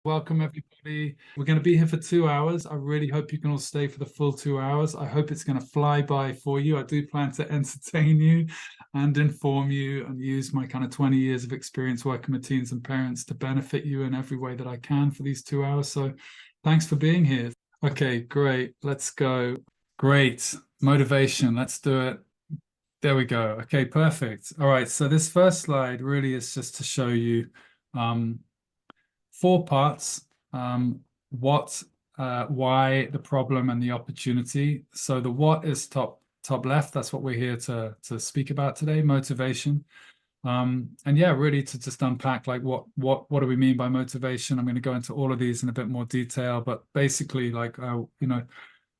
Welcome, everybody. We're going to be here for 2 hours. I really hope you can all stay for the full 2 hours. I hope it's going to fly by for you. I do plan to entertain you and inform you and use my kind of 20 years of experience working with teens and parents to benefit you in every way that I can for these 2 hours. So thanks for being here. Okay, great. Let's go. Great. Motivation. Let's do it. There we go. Okay, perfect. All right. So this first slide really is just to show you four parts, what, why, the problem, and the opportunity. So the what is top left. That's what we're here to speak about today, motivation. And yeah, really to just unpack like what do we mean by motivation? I'm going to go into all of these in a bit more detail, but basically like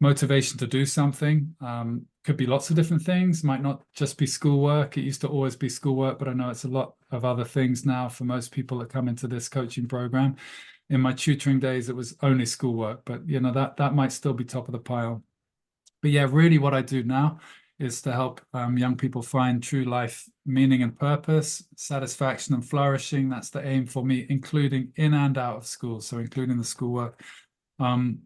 motivation to do something could be lots of different things, might not just be schoolwork. It used to always be schoolwork, but I know it's a lot of other things now for most people that come into this coaching program. In my tutoring days, it was only schoolwork, but that might still be top of the pile. But yeah, really what I do now is to help young people find true life meaning and purpose, satisfaction and flourishing. That's the aim for me, including in and out of school, so including the schoolwork.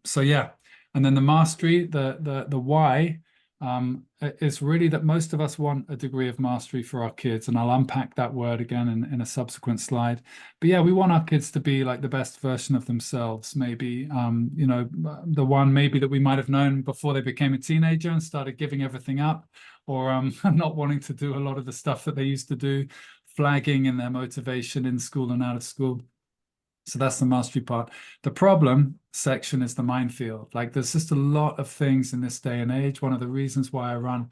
So yeah, and then the mastery, the why, is really that most of us want a degree of mastery for our kids, and I'll unpack that word again in a subsequent slide. But yeah, we want our kids to be like the best version of themselves, maybe the one maybe that we might have known before they became a teenager and started giving everything up, or not wanting to do a lot of the stuff that they used to do, flagging in their motivation in school and out of school. So that's the mastery part. The problem section is the minefield. Like there's just a lot of things in this day and age. One of the reasons why I run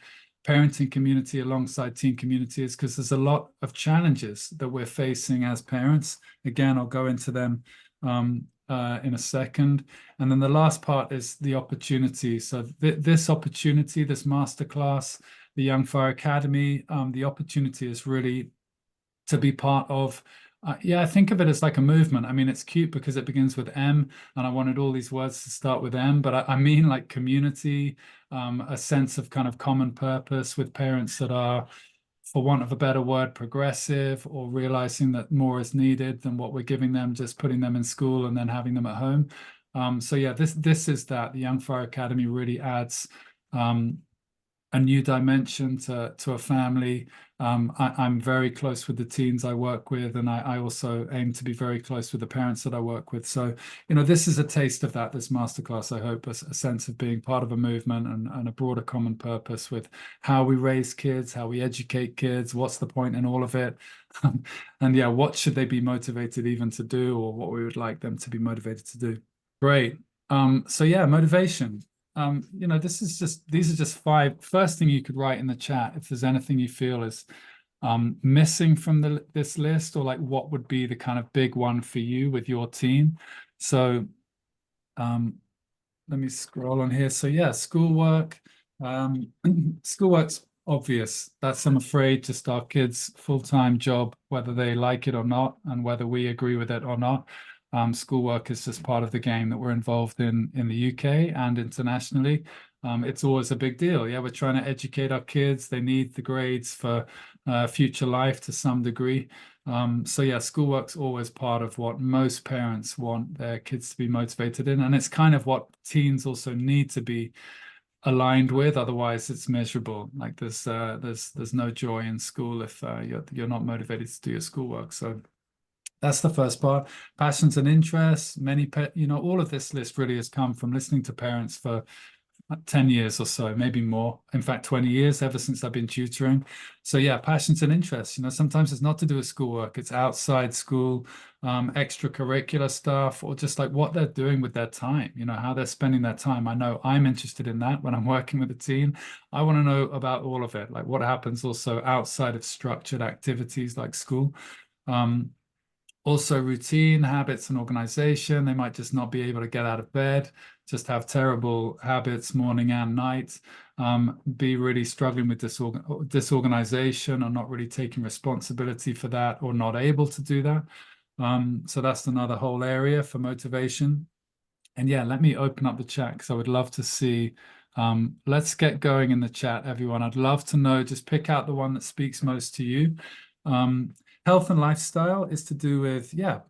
parenting community alongside teen community is because there's a lot of challenges that we're facing as parents. Again, I'll go into them in a second. And then the last part is the opportunity. So this opportunity, this masterclass, the Young Fire Academy, the opportunity is really to be part of. Yeah, I think of it as like a movement. I mean, it's cute because it begins with M, and I wanted all these words to start with M, but I mean like community, a sense of kind of common purpose with parents that are, for want of a better word, progressive, or realizing that more is needed than what we're giving them, just putting them in school and then having them at home. So yeah, this is that. The Young Fire Academy really adds a new dimension to a family. I'm very close with the teens I work with, and I also aim to be very close with the parents that I work with. So, this is a taste of that, this masterclass, I hope, a sense of being part of a movement and a broader common purpose with how we raise kids, how we educate kids, what's the point in all of it? And yeah, what should they be motivated even to do, or what we would like them to be motivated to do. Great. So yeah, motivation. These are just five. First thing you could write in the chat if there's anything you feel is missing from this list, or like what would be the kind of big one for you with your team. So let me scroll on here. So yeah, schoolwork. Schoolwork's obvious. That's, I'm afraid, just our kids' full-time job, whether they like it or not, and whether we agree with it or not. Schoolwork is just part of the game that we're involved in the UK and internationally. It's always a big deal. Yeah, we're trying to educate our kids. They need the grades for future life to some degree. So yeah, schoolwork's always part of what most parents want their kids to be motivated in. And it's kind of what teens also need to be aligned with. Otherwise, it's miserable. Like there's no joy in school if you're not motivated to do your schoolwork. So that's the first part. Passions and interests. All of this list really has come from listening to parents for 10 years or so, maybe more. In fact, 20 years, ever since I've been tutoring. So yeah, passions and interests. Sometimes it's not to do with schoolwork. It's outside school, extracurricular stuff, or just like what they're doing with their time, how they're spending their time. I know I'm interested in that when I'm working with a team. I want to know about all of it, like what happens also outside of structured activities like school. Also routine, habits, and organization. They might just not be able to get out of bed, just have terrible habits morning and night, be really struggling with disorganization, or not really taking responsibility for that, or not able to do that. So that's another whole area for motivation. And yeah, let me open up the chat because I would love to see. Let's get going in the chat, everyone. I'd love to know, just pick out the one that speaks most to you. Health and lifestyle is to do with, yeah,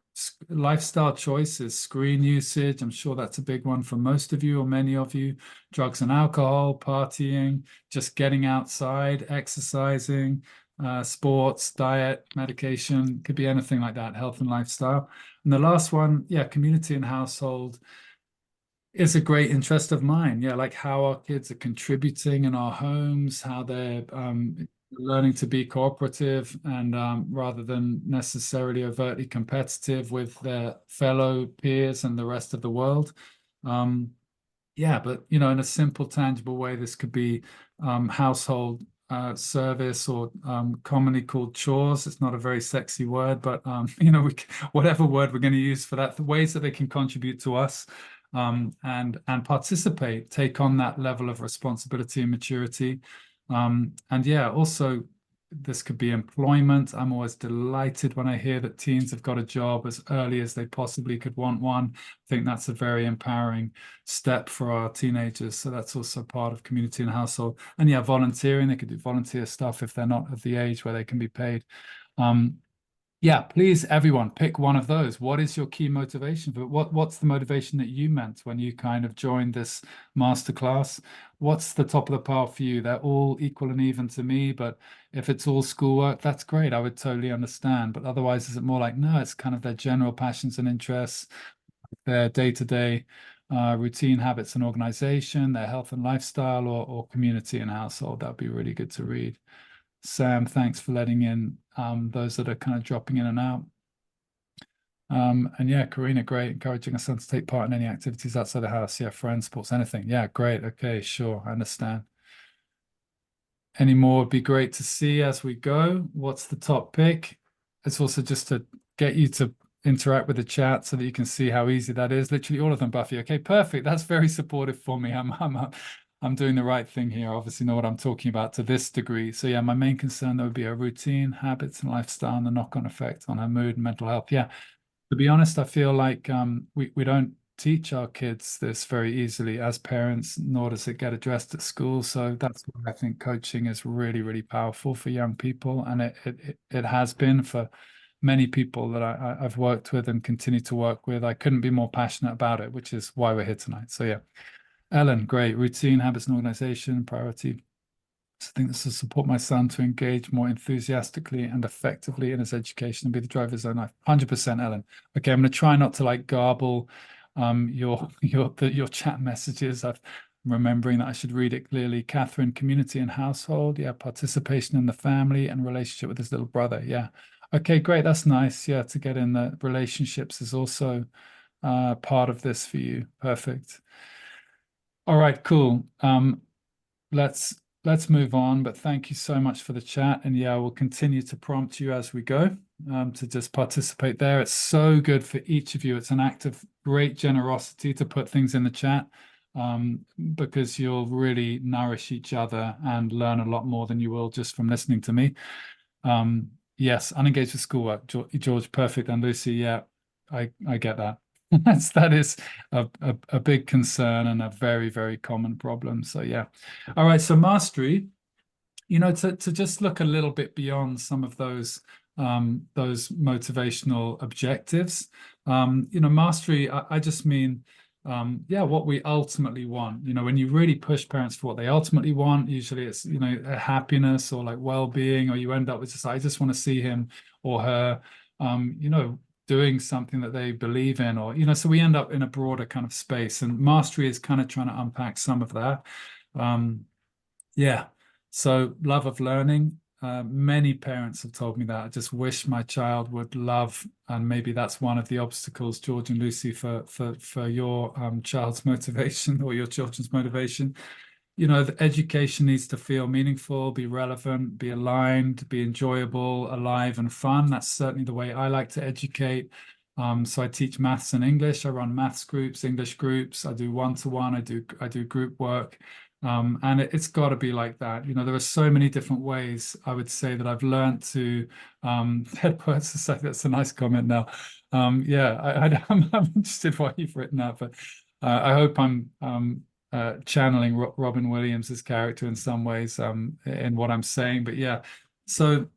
lifestyle choices, screen usage. I'm sure that's a big one for most of you or many of you. Drugs and alcohol, partying, just getting outside, exercising, sports, diet, medication, could be anything like that, health and lifestyle. And the last one, yeah, community and household is a great interest of mine. Yeah, like how our kids are contributing in our homes, how they're learning to be cooperative and rather than necessarily overtly competitive with their fellow peers and the rest of the world. Um, yeah, but in a simple, tangible way, this could be household service or commonly called chores. It's not a very sexy word, but whatever word we're going to use for that, the ways that they can contribute to us and participate, take on that level of responsibility and maturity. And yeah, also this could be employment. I'm always delighted when I hear that teens have got a job as early as they possibly could want one. I think that's a very empowering step for our teenagers. So that's also part of community and household. And yeah, volunteering, they could do volunteer stuff if they're not of the age where they can be paid. Um, yeah, please, everyone, pick one of those. What is your key motivation for what's the motivation that you meant when you kind of joined this masterclass? What's the top of the pile for you? They're all equal and even to me, but if it's all schoolwork, that's great. I would totally understand. But otherwise, is it more like, no, it's kind of their general passions and interests, their day-to-day routine habits and organization, their health and lifestyle, or community and household? That'd be really good to read. Sam, thanks for letting in those that are kind of dropping in and out. And yeah, Karina, great. Encouraging a son to take part in any activities outside the house. Yeah, friends, sports, anything. Yeah, great. Okay, sure. I understand. Any more would be great to see as we go. What's the top pick? It's also just to get you to interact with the chat so that you can see how easy that is. Literally all of them, Buffy. Okay, perfect. That's very supportive for me. I'm doing the right thing here. Obviously know what I'm talking about to this degree. So yeah, my main concern though would be her routine, habits, and lifestyle, and the knock-on effect on her mood and mental health. Yeah, to be honest, I feel like we don't teach our kids this very easily as parents, nor does it get addressed at school. So that's why I think coaching is really, really powerful for young people, and it has been for many people that I've worked with and continue to work with. I couldn't be more passionate about it, which is why we're here tonight. So yeah, Ellen, great routine, habits, and organization priority. I think this will support my son to engage more enthusiastically and effectively in his education and be the driver of his own life. 100%, Ellen. Okay, I'm going to try not to like garble your chat messages. I'm remembering that I should read it clearly. Catherine, community and household. Yeah, participation in the family and relationship with his little brother. Yeah. Okay, great. That's nice. Yeah, to get in the relationships is also part of this for you. Perfect. All right, cool. Let's move on, but thank you so much for the chat. And yeah, we'll continue to prompt you as we go to just participate there. It's so good for each of you. It's an act of great generosity to put things in the chat because you'll really nourish each other and learn a lot more than you will just from listening to me. Yes, unengaged with schoolwork, George, perfect. And Lucy, yeah, I get that. That is a big concern and a very, very common problem. So yeah. All right, so mastery, to just look a little bit beyond some of those motivational objectives. Mastery, I just mean yeah, what we ultimately want. When you really push parents for what they ultimately want, usually it's, a happiness or like well-being, or you end up with just, I just want to see him or her, doing something that they believe in, or, so we end up in a broader kind of space. And mastery is kind of trying to unpack some of that. Yeah. So love of learning. Many parents have told me that. I just wish my child would love, and maybe that's one of the obstacles, George and Lucy, for your child's motivation or your children's motivation. The education needs to feel meaningful, be relevant, be aligned, be enjoyable, alive, and fun. That's certainly the way I like to educate. So I teach maths and English. I run maths groups, English groups. I do one-to-one. I do group work. And it's got to be like that. There are so many different ways I would say that I've learned to headwords to say that's a nice comment now. Yeah, I'm interested what you've written out, but I hope I'm channeling Robin Williams's character in some ways in what I'm saying. But yeah, so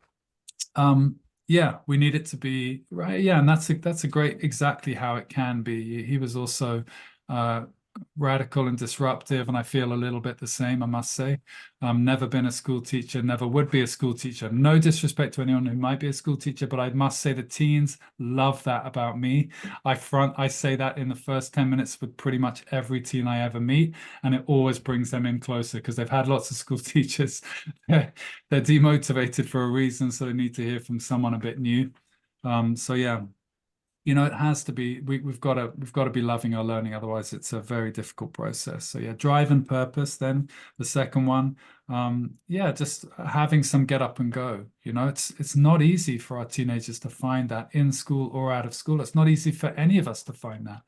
Yeah, we need it to be right. Yeah, and that's a great exactly how it can be. He was also uh, radical and disruptive, and I feel a little bit the same, I must say. Never been a school teacher, never would be a school teacher. No disrespect to anyone who might be a school teacher, but I must say the teens love that about me. I say that in the first 10 minutes with pretty much every teen I ever meet, and it always brings them in closer because they've had lots of school teachers. They're demotivated for a reason, so they need to hear from someone a bit new. So yeah, it has to be. We've got to be loving our learning, otherwise it's a very difficult process. So yeah, drive and purpose. Then the second one, yeah, just having some get up and go. It's not easy for our teenagers to find that in school or out of school. It's not easy for any of us to find that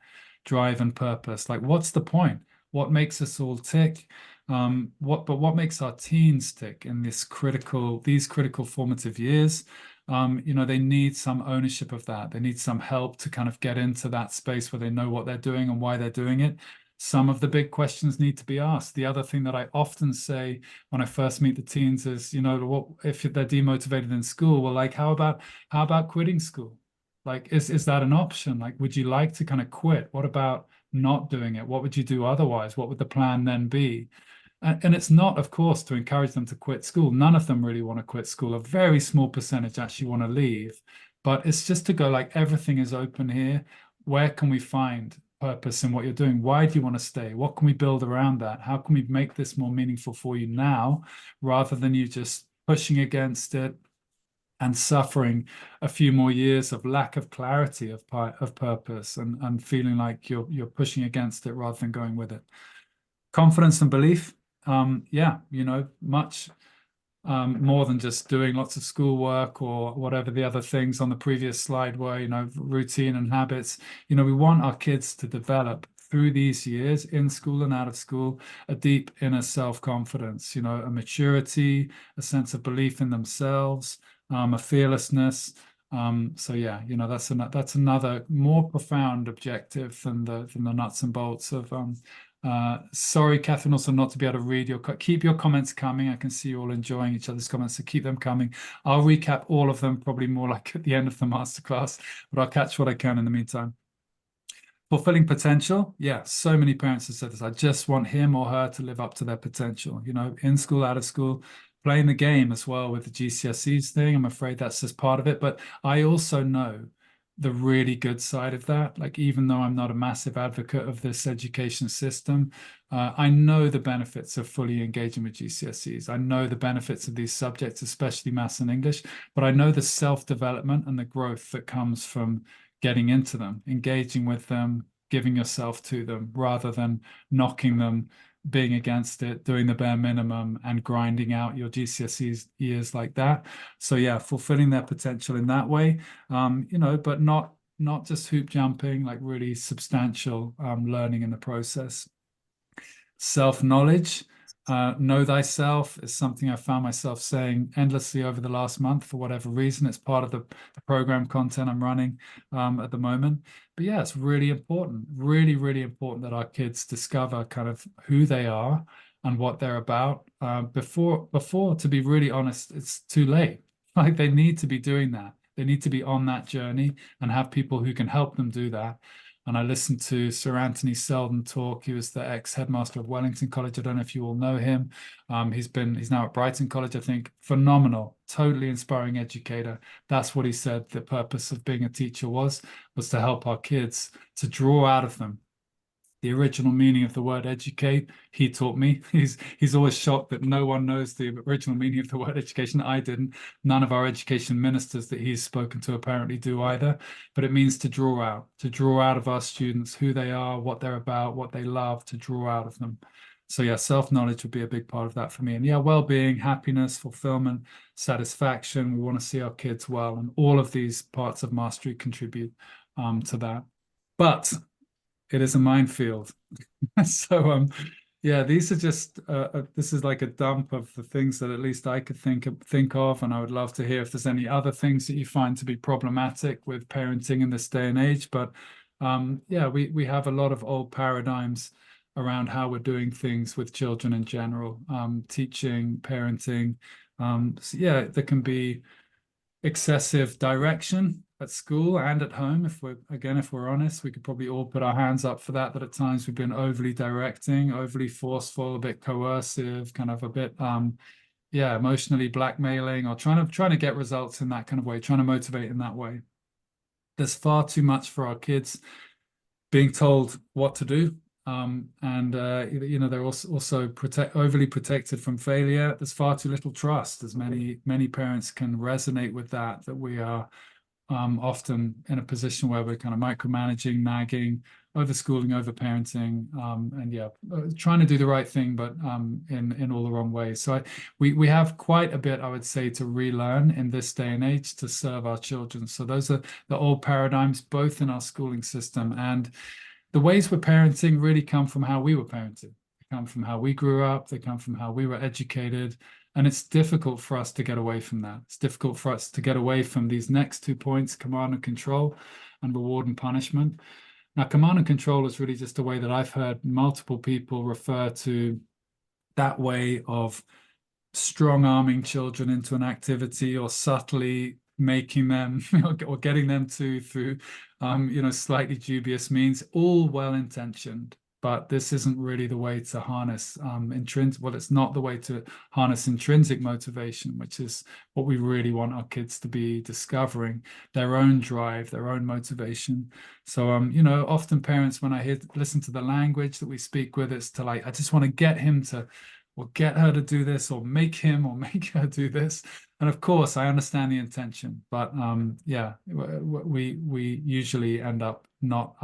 drive and purpose. Like, what's the point? What makes us all tick? What makes our teens tick in these critical formative years? They need some ownership of that. They need some help to kind of get into that space where they know what they're doing and why they're doing it. Some of the big questions need to be asked. The other thing that I often say when I first meet the teens is, what if they're demotivated in school? Well, like, how about quitting school? Like, is that an option? Like, would you like to kind of quit? What about not doing it? What would you do otherwise? What would the plan then be? And it's not, of course, to encourage them to quit school. None of them really want to quit school. A very small percentage actually want to leave. But it's just to go like everything is open here. Where can we find purpose in what you're doing? Why do you want to stay? What can we build around that? How can we make this more meaningful for you now, rather than you just pushing against it and suffering a few more years of lack of clarity of purpose and feeling like you're pushing against it rather than going with it. Confidence and belief. Yeah, much more than just doing lots of schoolwork or whatever the other things on the previous slide were, routine and habits. We want our kids to develop through these years in school and out of school a deep inner self-confidence, a maturity, a sense of belief in themselves, a fearlessness. So yeah, that's another more profound objective than the nuts and bolts of sorry, Catherine, also not to be able to read keep your comments coming. I can see you all enjoying each other's comments, so keep them coming. I'll recap all of them, probably more like at the end of the masterclass, but I'll catch what I can in the meantime. Fulfilling potential. Yeah, so many parents have said this. I just want him or her to live up to their potential, in school, out of school, playing the game as well with the GCSEs thing. I'm afraid that's just part of it. But I also know the really good side of that. Like, even though I'm not a massive advocate of this education system, I know the benefits of fully engaging with GCSEs. I know the benefits of these subjects, especially maths and English, but I know the self-development and the growth that comes from getting into them, engaging with them, giving yourself to them, rather than knocking them, being against it, doing the bare minimum, and grinding out your GCSEs years like that. So yeah, fulfilling their potential in that way, but not just hoop jumping, like really substantial learning in the process. Self-knowledge, know thyself is something I found myself saying endlessly over the last month for whatever reason. It's part of the program content I'm running at the moment. But yeah, it's really important, really, really important that our kids discover kind of who they are and what they're about before, to be really honest, it's too late. Like, they need to be doing that. They need to be on that journey and have people who can help them do that. And I listened to Sir Anthony Seldon talk. He was the ex-headmaster of Wellington College. I don't know if you all know him. He's now at Brighton College, I think. Phenomenal, totally inspiring educator. That's what he said the purpose of being a teacher was to help our kids, to draw out of them the original meaning of the word educate. He taught me. He's always shocked that no one knows the original meaning of the word education. I didn't. None of our education ministers that he's spoken to apparently do either. But it means to draw out of our students who they are, what they're about, what they love, to draw out of them. So yeah, self-knowledge would be a big part of that for me. And yeah, well-being, happiness, fulfillment, satisfaction. We want to see our kids well, and all of these parts of mastery contribute to that. But it is a minefield. So yeah, these are just this is like a dump of the things that at least I could think of, and I would love to hear if there's any other things that you find to be problematic with parenting in this day and age. But yeah, we have a lot of old paradigms around how we're doing things with children in general, teaching, parenting. So yeah, there can be excessive direction at school and at home. If we're honest, we could probably all put our hands up for that, that at times we've been overly directing, overly forceful, a bit coercive, kind of a bit yeah, emotionally blackmailing, or trying to get results in that kind of way, trying to motivate in that way. There's far too much for our kids being told what to do. And they're also overly protected from failure. There's far too little trust, as many parents can resonate with that we are often in a position where we're kind of micromanaging, nagging, overschooling, overparenting, and yeah, trying to do the right thing, but in all the wrong ways. So we have quite a bit, I would say, to relearn in this day and age to serve our children. So those are the old paradigms, both in our schooling system, and the ways we're parenting really come from how we were parented. They come from how we grew up. They come from how we were educated. And it's difficult for us to get away from that. It's difficult for us to get away from these next 2 points, command and control, and reward and punishment. Now, command and control is really just a way that I've heard multiple people refer to that way of strong arming children into an activity, or subtly making them or getting them to through slightly dubious means, all well intentioned. But this isn't really the way to harness it's not the way to harness intrinsic motivation, which is what we really want our kids to be discovering, their own drive, their own motivation. So often parents, when I listen to the language that we speak with, it's to like, I just want to get him to, or get her to do this, or make him or make her do this. And of course, I understand the intention, but yeah, we usually end up not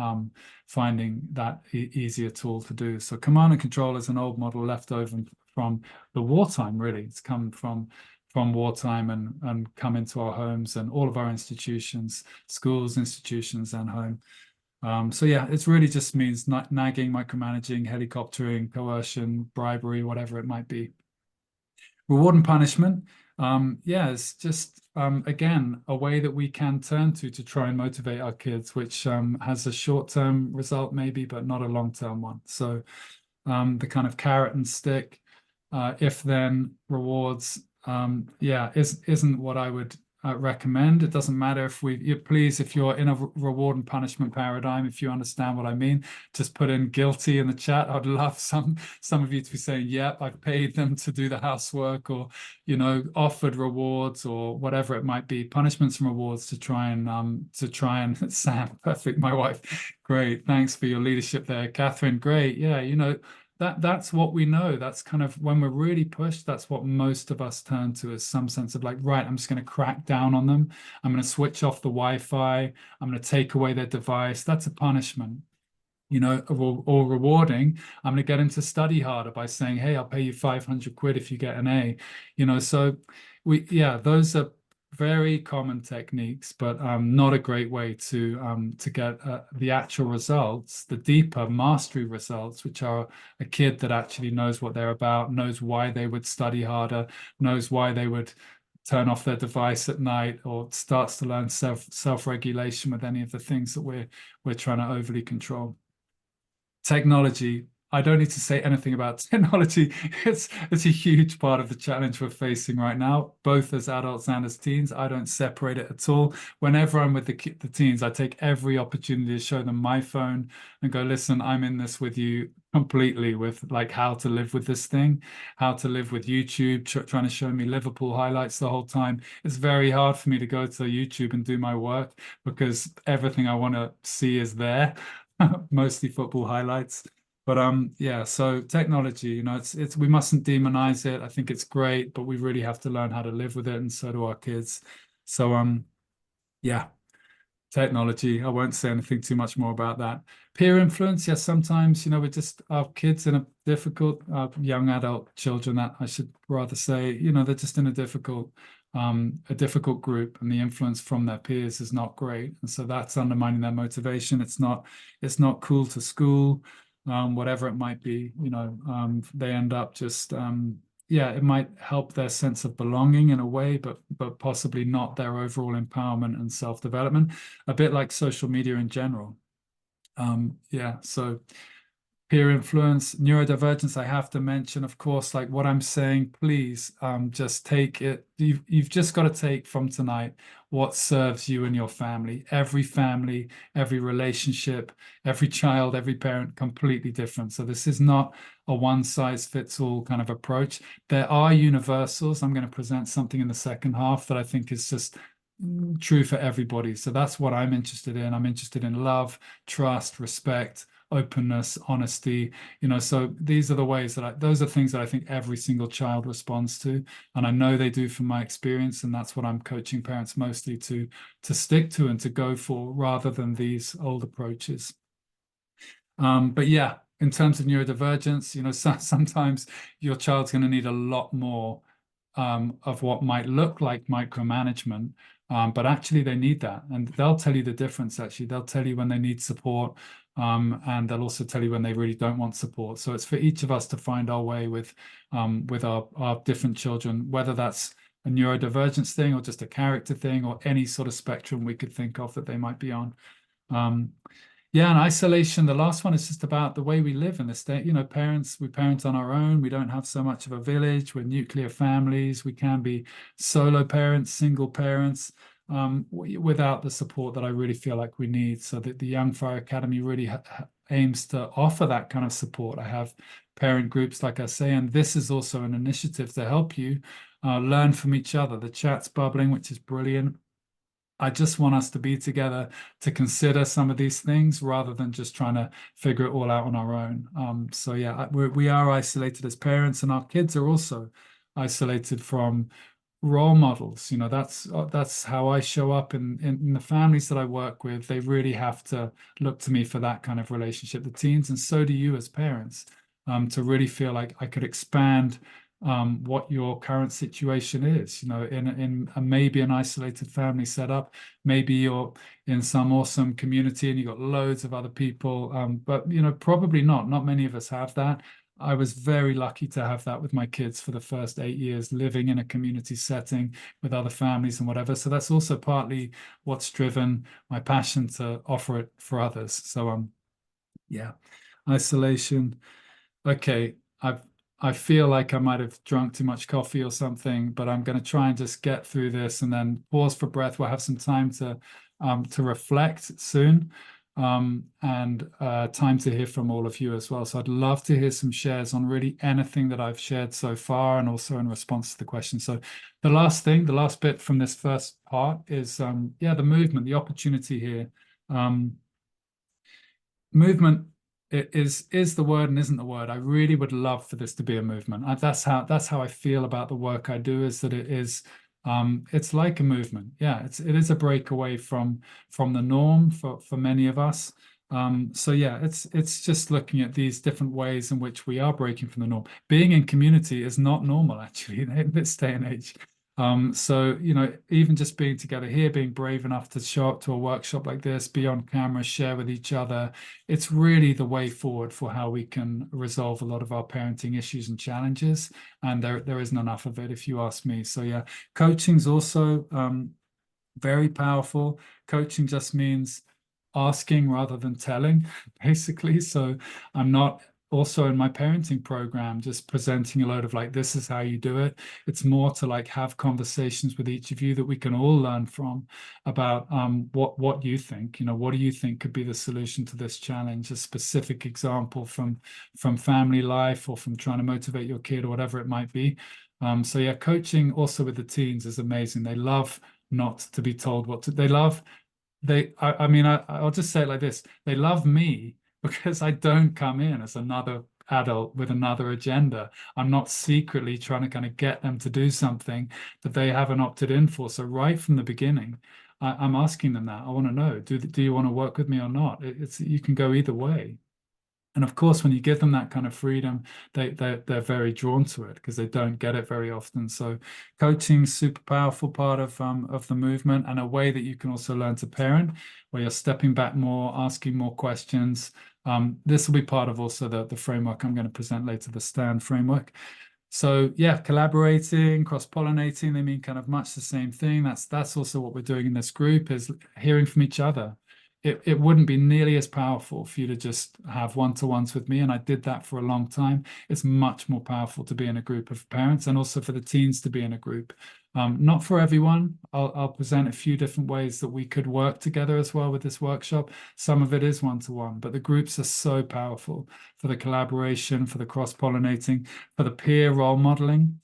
finding that easier tool to do. So command and control is an old model left over from the wartime, really. It's come from wartime and come into our homes and all of our institutions, schools, institutions, and home. So yeah, it really just means nagging, micromanaging, helicoptering, coercion, bribery, whatever it might be. Reward and punishment, yeah, it's just again a way that we can turn to try and motivate our kids, which has a short-term result maybe, but not a long-term one. So the kind of carrot and stick, if then rewards, yeah, isn't what I would recommend. It doesn't matter if please, if you're in a reward and punishment paradigm, if you understand what I mean, just put in guilty in the chat. I'd love some of you to be saying, yep, I've paid them to do the housework, or offered rewards, or whatever it might be, punishments and rewards to try and Sam, perfect, my wife, great, thanks for your leadership there, Catherine, great, yeah, that's what we know. That's kind of when we're really pushed, that's what most of us turn to, as some sense of like, right, I'm just going to crack down on them. I'm going to switch off the Wi-Fi. I'm going to take away their device. That's a punishment, or rewarding. I'm going to get them to study harder by saying, hey, I'll pay you 500 quid if you get an A, so those are very common techniques, but not a great way to get the actual results, the deeper mastery results, which are a kid that actually knows what they're about, knows why they would study harder, knows why they would turn off their device at night, or starts to learn self-regulation with any of the things that we're trying to overly control. Technology. I don't need to say anything about technology. It's a huge part of the challenge we're facing right now, both as adults and as teens. I don't separate it at all. Whenever I'm with the teens, I take every opportunity to show them my phone and go, listen, I'm in this with you completely, with like how to live with this thing, how to live with YouTube, trying to show me Liverpool highlights the whole time. It's very hard for me to go to YouTube and do my work because everything I want to see is there, mostly football highlights. But yeah, so technology, it's we mustn't demonize it. I think it's great, but we really have to learn how to live with it, and so do our kids. So yeah, technology. I won't say anything too much more about that. Peer influence, yes, sometimes, we're just our kids in a difficult, young adult children, that I should rather say, they're just in a difficult group, and the influence from their peers is not great. And so that's undermining their motivation. It's not cool to school. Whatever it might be, they end up just, yeah, it might help their sense of belonging in a way, but possibly not their overall empowerment and self-development, a bit like social media in general. Yeah, so Peer influence, neurodivergence, I have to mention, of course, like what I'm saying, please just take it. You've just got to take from tonight what serves you and your family, every relationship, every child, every parent, completely different. So this is not a one size fits all kind of approach. There are universals. I'm going to present something in the second half that I think is just true for everybody. So that's what I'm interested in. I'm interested in love, trust, respect, openness, honesty, so these are the ways that those are things that I think every single child responds to. And I know they do from my experience. And that's what I'm coaching parents mostly to stick to and to go for rather than these old approaches. But yeah, in terms of neurodivergence, sometimes your child's going to need a lot more of what might look like micromanagement. But actually, they need that. And they'll tell you the difference, actually. They'll tell you when they need support. And they'll also tell you when they really don't want support. So it's for each of us to find our way with our different children, whether that's a neurodivergence thing or just a character thing or any sort of spectrum we could think of that they might be on. Yeah, and isolation, the last one is just about the way we live in the state. We parent on our own. We don't have so much of a village. We're nuclear families. We can be solo parents, single parents, without the support that I really feel like we need. So that the Young Fire Academy really aims to offer that kind of support. I have parent groups, like I say, and this is also an initiative to help you learn from each other. The chat's bubbling, which is brilliant. I just want us to be together to consider some of these things rather than just trying to figure it all out on our own. So yeah, we are isolated as parents, and our kids are also isolated from role models. That's how I show up in the families that I work with. They really have to look to me for that kind of relationship, the teens, and so do you as parents, to really feel like I could expand what your current situation is. In maybe an isolated family setup, maybe you're in some awesome community and you've got loads of other people, but probably not. Not many of us have that. I was very lucky to have that with my kids for the first 8 years, living in a community setting with other families and whatever. So that's also partly what's driven my passion to offer it for others. So yeah, isolation. Okay, I feel like I might have drunk too much coffee or something, but I'm going to try and just get through this and then pause for breath. We'll have some time to reflect soon, and time to hear from all of you as well. So I'd love to hear some shares on really anything that I've shared so far, and also in response to the question. So the last bit from this first part is yeah, the movement, the opportunity here. Movement is the word and isn't the word. I really would love for this to be a movement. That's how I feel about the work I do, is that it's like a movement. Yeah, it is a breakaway from the norm for many of us. So yeah, it's just looking at these different ways in which we are breaking from the norm. Being in community is not normal, actually, in this day and age. So, even just being together here, being brave enough to show up to a workshop like this, be on camera, share with each other, it's really the way forward for how we can resolve a lot of our parenting issues and challenges. And there isn't enough of it, if you ask me. So yeah, coaching's also very powerful. Coaching just means asking rather than telling, basically. So I'm not also in my parenting program just presenting a load of like, this is how you do it. It's more to like have conversations with each of you that we can all learn from about what you think. What do you think could be the solution to this challenge? A specific example from family life or from trying to motivate your kid or whatever it might be. So yeah, coaching also with the teens is amazing. They love not to be told what to. I mean, I'll just say it like this. They love me because I don't come in as another adult with another agenda. I'm not secretly trying to kind of get them to do something that they haven't opted in for. So right from the beginning, I'm asking them that. I want to know, do you want to work with me or not? You can go either way. And of course, when you give them that kind of freedom, they're very drawn to it because they don't get it very often. So coaching's super powerful part of the movement, and a way that you can also learn to parent, where you're stepping back more, asking more questions. This will be part of also the framework I'm going to present later, the STAND framework. So yeah, collaborating, cross-pollinating, they mean kind of much the same thing. That's also what we're doing in this group, is hearing from each other. it wouldn't be nearly as powerful for you to just have one-to-ones with me. And I did that for a long time. It's much more powerful to be in a group of parents and also for the teens to be in a group. Not for everyone. I'll present a few different ways that we could work together as well with this workshop. Some of it is one-to-one, but the groups are so powerful for the collaboration, for the cross-pollinating, for the peer role modeling.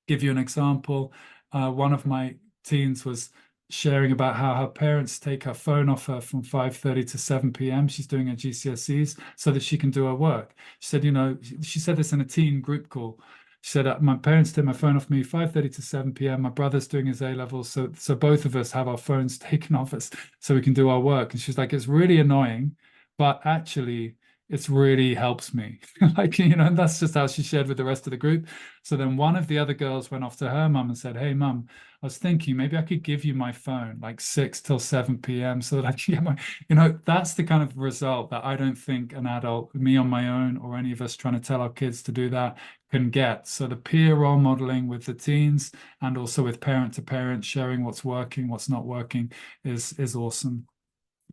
Give you an example. One of my teens was sharing about how her parents take her phone off her from 5:30 to 7 p.m. She's doing her GCSEs so that she can do her work. She said, she said this in a teen group call. She said, my parents take my phone off me 5:30 to 7 p.m. My brother's doing his A-levels. So both of us have our phones taken off us so we can do our work. And she's like, it's really annoying, but actually it's really helps me. Like, and that's just how she shared with the rest of the group. So then one of the other girls went off to her mum and said, hey, mum, I was thinking maybe I could give you my phone like 6 till 7 p.m. so that I can get that's the kind of result that I don't think an adult, me on my own, or any of us trying to tell our kids to do that can get. So the peer role modeling with the teens and also with parent to parent sharing what's working, what's not working is awesome.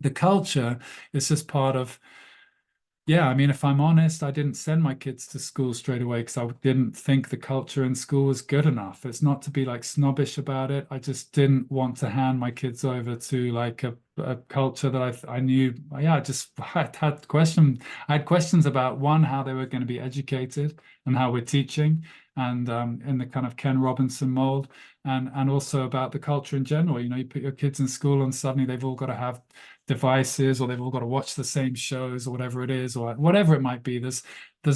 The culture is just part of, yeah, I mean, if I'm honest, I didn't send my kids to school straight away because I didn't think the culture in school was good enough. It's not to be like snobbish about it. I just didn't want to hand my kids over to like a culture that I knew. Yeah, I had questions about one, how they were going to be educated and how we're teaching, and in the kind of Ken Robinson mold, and also about the culture in general. You put your kids in school and suddenly they've all got to have devices or they've all got to watch the same shows or whatever it is or whatever it might be. There's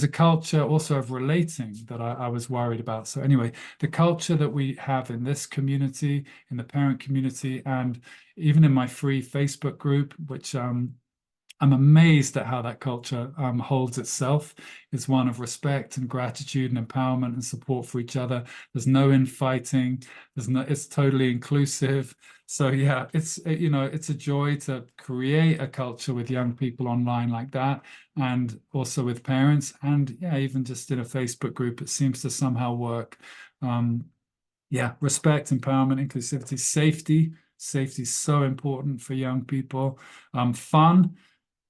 a culture also of relating that I was worried about. So anyway, the culture that we have in this community, in the parent community, and even in my free Facebook group, which I'm amazed at how that culture holds itself, is one of respect and gratitude and empowerment and support for each other. There's no infighting. It's totally inclusive. So yeah, it's a joy to create a culture with young people online like that, and also with parents, and yeah, even just in a Facebook group, it seems to somehow work. Yeah, respect, empowerment, inclusivity, safety. Safety is so important for young people. Fun.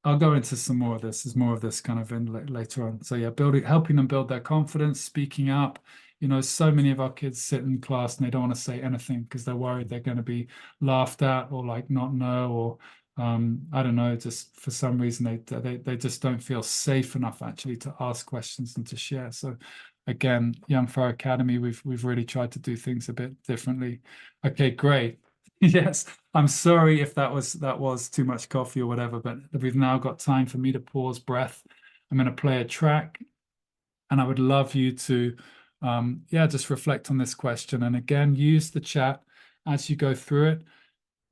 I'll go into some more of this. There's more of this kind of in later on. So yeah, helping them build their confidence, speaking up. So many of our kids sit in class and they don't want to say anything because they're worried they're going to be laughed at or like not know, or I don't know, just for some reason they just don't feel safe enough actually to ask questions and to share. So again, Young Fire Academy, we've really tried to do things a bit differently. Okay, great. Yes, I'm sorry if that was too much coffee or whatever, but we've now got time for me to pause breath. I'm going to play a track, and I would love you to, yeah, just reflect on this question. And again, use the chat as you go through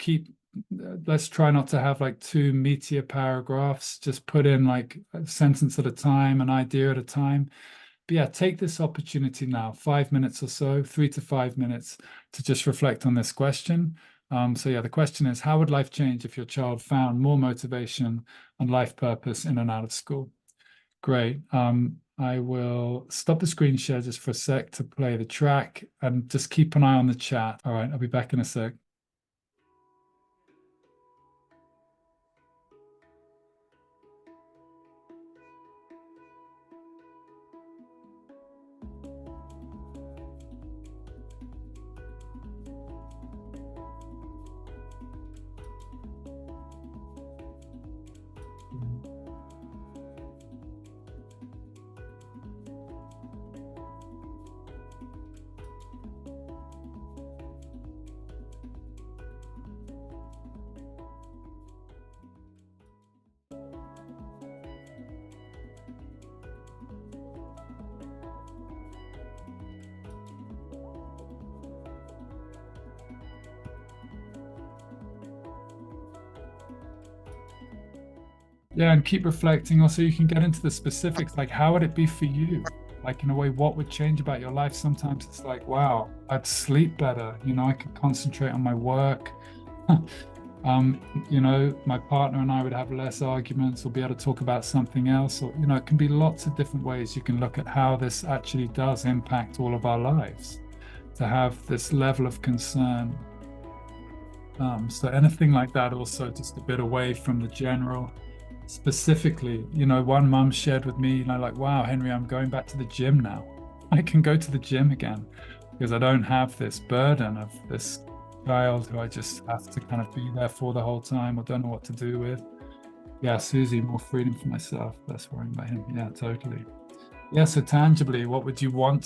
it. Let's try not to have like two meatier paragraphs. Just put in like a sentence at a time, an idea at a time. But yeah, take this opportunity now, 5 minutes or so, 3 to 5 minutes, to just reflect on this question. So yeah, the question is, how would life change if your child found more motivation and life purpose in and out of school? Great. I will stop the screen share just for a sec to play the track, and just keep an eye on the chat. All right, I'll be back in a sec. Yeah, and keep reflecting. Also, you can get into the specifics, like how would it be for you? Like in a way, what would change about your life? Sometimes it's like, wow, I'd sleep better. I could concentrate on my work. My partner and I would have less arguments or be able to talk about something else. Or, it can be lots of different ways you can look at how this actually does impact all of our lives, to have this level of concern. So anything like that, also just a bit away from the general. Specifically, one mum shared with me, like, wow, Henry, I'm going back to the gym now. I can go to the gym again because I don't have this burden of this child who I just have to kind of be there for the whole time or don't know what to do with. Yeah, Susie, more freedom for myself. Less worrying about him. Yeah, totally. Yeah, so tangibly, what would you want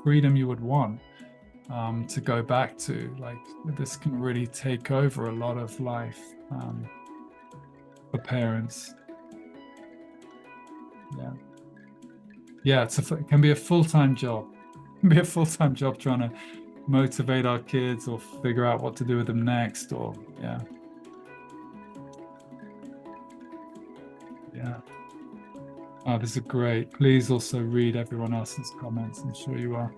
freedom you would want to go back to? Like, this can really take over a lot of life for parents. Yeah. Yeah, it can be a full-time job. It can be a full-time job trying to motivate our kids or figure out what to do with them next, or yeah. Yeah. Oh, this is great. Please also read everyone else's comments. I'm sure you are.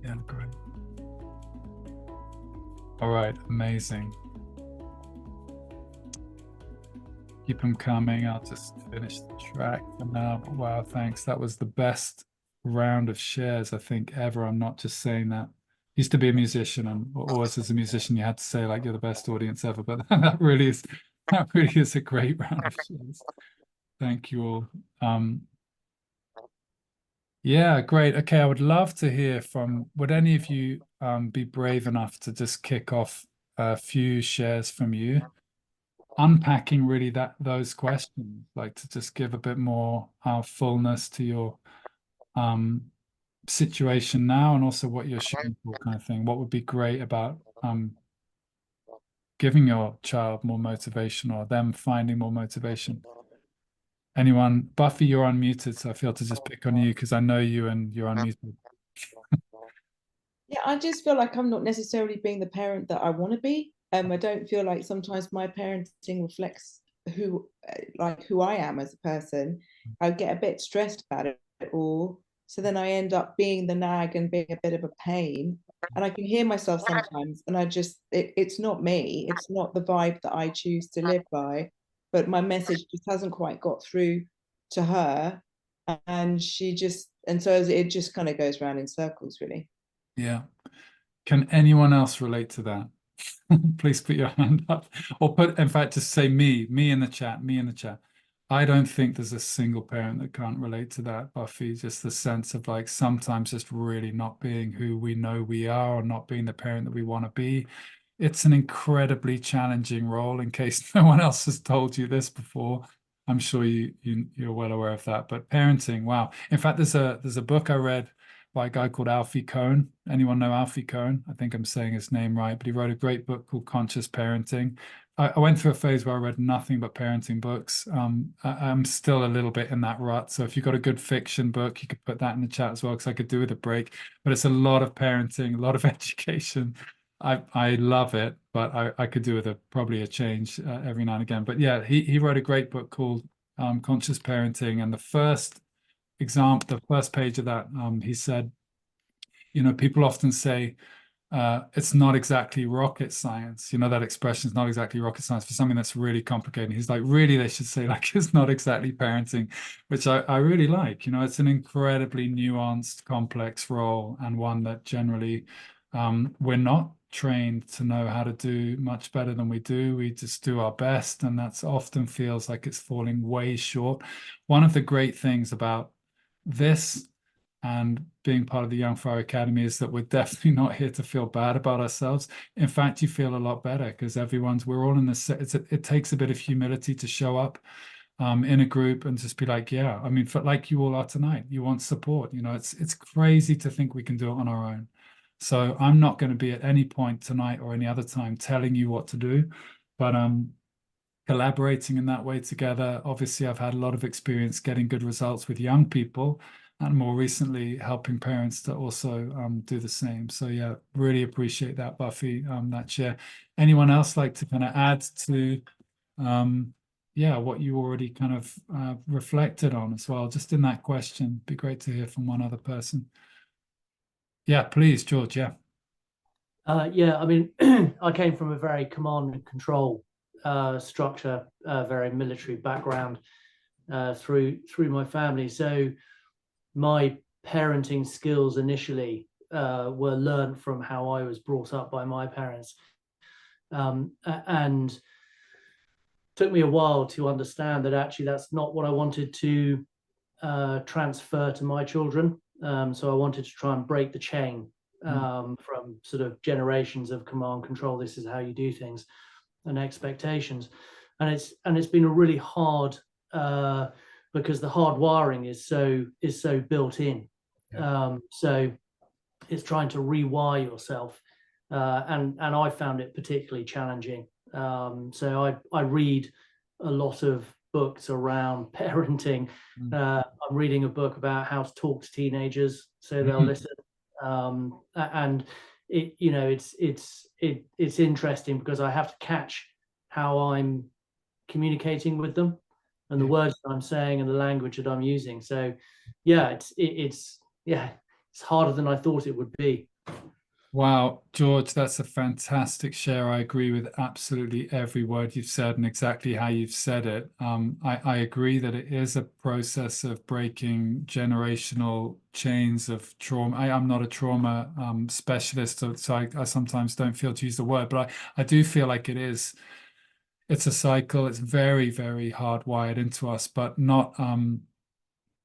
Yeah, great. All right, amazing. Keep them coming. I'll just finish the track for now. But wow, thanks. That was the best round of shares, I think, ever. I'm not just saying that. Used to be a musician, and always as a musician, you had to say like you're the best audience ever. But that really is a great round of shares. Thank you all. Yeah, great. Okay, I would love to hear would any of you be brave enough to just kick off a few shares from you, unpacking really those questions, like to just give a bit more fullness to your um, situation now and also what you're shooting for, kind of thing. What would be great about giving your child more motivation or them finding more motivation? Anyone? Buffy, you're unmuted, so I feel to just pick on you because I know you and you're unmuted. Yeah, I just feel like I'm not necessarily being the parent that I want to be. I don't feel like sometimes my parenting reflects who I am as a person. I get a bit stressed about it all. So then I end up being the nag and being a bit of a pain. And I can hear myself sometimes, and it's not me. It's not the vibe that I choose to live by. But my message just hasn't quite got through to her. And so it just kind of goes around in circles, really. Yeah. Can anyone else relate to that? Please put your hand up or in fact, just say me in the chat, me in the chat. I don't think there's a single parent that can't relate to that, Buffy. Just the sense of like sometimes just really not being who we know we are or not being the parent that we want to be. It's an incredibly challenging role in case no one else has told you this before. I'm sure you're well aware of that. But parenting, wow. In fact, there's a book I read by a guy called Alfie Kohn. Anyone know Alfie Kohn? I think I'm saying his name right, but he wrote a great book called Conscious Parenting. I went through a phase where I read nothing but parenting books. I'm still a little bit in that rut. So if you've got a good fiction book, you could put that in the chat as well, because I could do with a break. But it's a lot of parenting, a lot of education. I love it, but I could do with probably a change every now and again. But yeah, he wrote a great book called Conscious Parenting, and the first page of that, he said, people often say it's not exactly rocket science. That expression is not exactly rocket science for something that's really complicated. He's like, really, they should say like it's not exactly parenting, which I really like. It's an incredibly nuanced, complex role and one that generally we're not trained to know how to do much better than we do. We just do our best, and that's often feels like it's falling way short. One of the great things about this and being part of the Young Fire Academy is that we're definitely not here to feel bad about ourselves. In fact, you feel a lot better because we're all in this. It takes a bit of humility to show up in a group and just be like, yeah, I mean, like you all are tonight, you want support. It's crazy to think we can do it on our own. So I'm not going to be at any point tonight or any other time telling you what to do, but collaborating in that way together. Obviously, I've had a lot of experience getting good results with young people, and more recently helping parents to also do the same. So yeah, really appreciate that, Buffy, that share. Anyone else like to kind of add to yeah, what you already kind of reflected on as well, just in that question? Be great to hear from one other person. Yeah, please, George. Yeah. Yeah, I mean, I came from a very command and control structure, very military background through my family. So my parenting skills initially were learned from how I was brought up by my parents. And took me a while to understand that actually that's not what I wanted to transfer to my children. So I wanted to try and break the chain from sort of generations of command control. This is how you do things, and expectations. And it's been a really hard because the hard wiring is so built in. So it's trying to rewire yourself, and I found it particularly challenging. So I read a lot of books around parenting. I'm reading a book about how to talk to teenagers so they'll listen. And it, you know, it's interesting because I have to catch how I'm communicating with them and the words that I'm saying and the language that I'm using. So yeah, it's harder than I thought it would be. Wow, George, that's a fantastic share. I agree with absolutely every word you've said and exactly how you've said it. I agree that it is a process of breaking generational chains of trauma. I'm not a trauma specialist, so I sometimes don't feel to use the word, but I do feel like it's a cycle. It's very, very hardwired into us, but not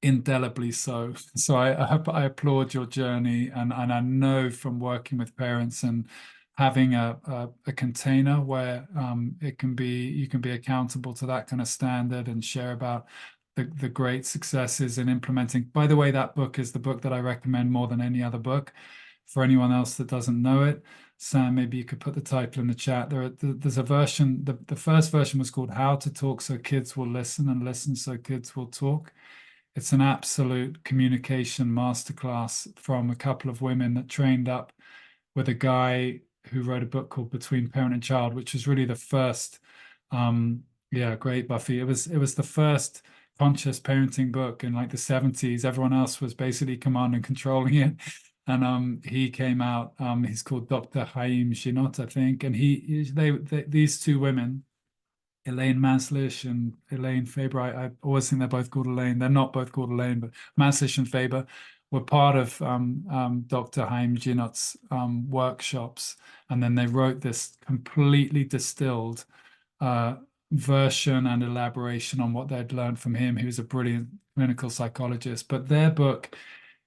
indelibly so. So I applaud your journey, and I know from working with parents and having a container where you can be accountable to that kind of standard and share about the great successes in implementing. By the way, that book is the book that I recommend more than any other book for anyone else that doesn't know it. Sam, maybe you could put the title in the chat. There's a version, the first version was called How to Talk So Kids Will Listen and Listen So Kids Will Talk. It's an absolute communication masterclass from a couple of women that trained up with a guy who wrote a book called Between Parent and Child, which was really the first, great, Buffy. It was the first conscious parenting book in like the 70s. Everyone else was basically command and controlling it. And he came out, he's called Dr. Haim Ginott, I think. And these two women, Elaine Maslish and Elaine Faber. I always think they're both called Elaine. They're not both called Elaine, but Maslish and Faber were part of Dr. Haim Ginott's workshops. And then they wrote this completely distilled version and elaboration on what they'd learned from him. He was a brilliant clinical psychologist. But their book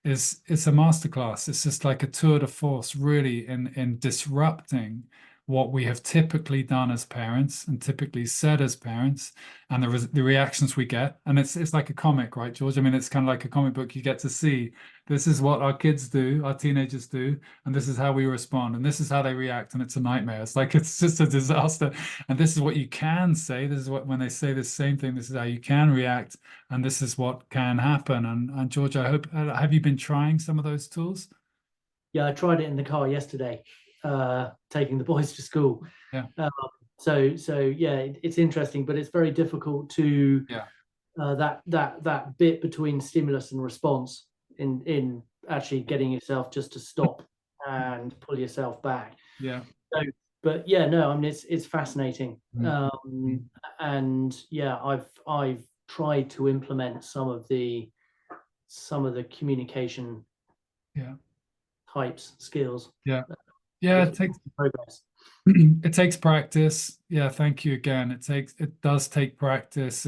it's a masterclass. It's just like a tour de force, really, in disrupting what we have typically done as parents and typically said as parents, and the reactions we get. And it's like a comic, right, George? I mean, it's kind of like a comic book. You get to see this is what our kids do, our teenagers do, and this is how we respond, and this is how they react, and it's a nightmare. It's just a disaster. And this is what you can say. This is what, when they say the same thing, this is how you can react, and this is what can happen. And George, I hope, have you been trying some of those tools? Yeah, I tried it in the car yesterday, taking the boys to school. Yeah. So yeah, it's interesting, but it's very difficult to that bit between stimulus and response in actually getting yourself just to stop and pull yourself back. Yeah. So, but yeah, no, I mean it's fascinating. And yeah, I've tried to implement some of the communication types, skills. It takes progress. It takes practice. Yeah, thank you again. It does take practice.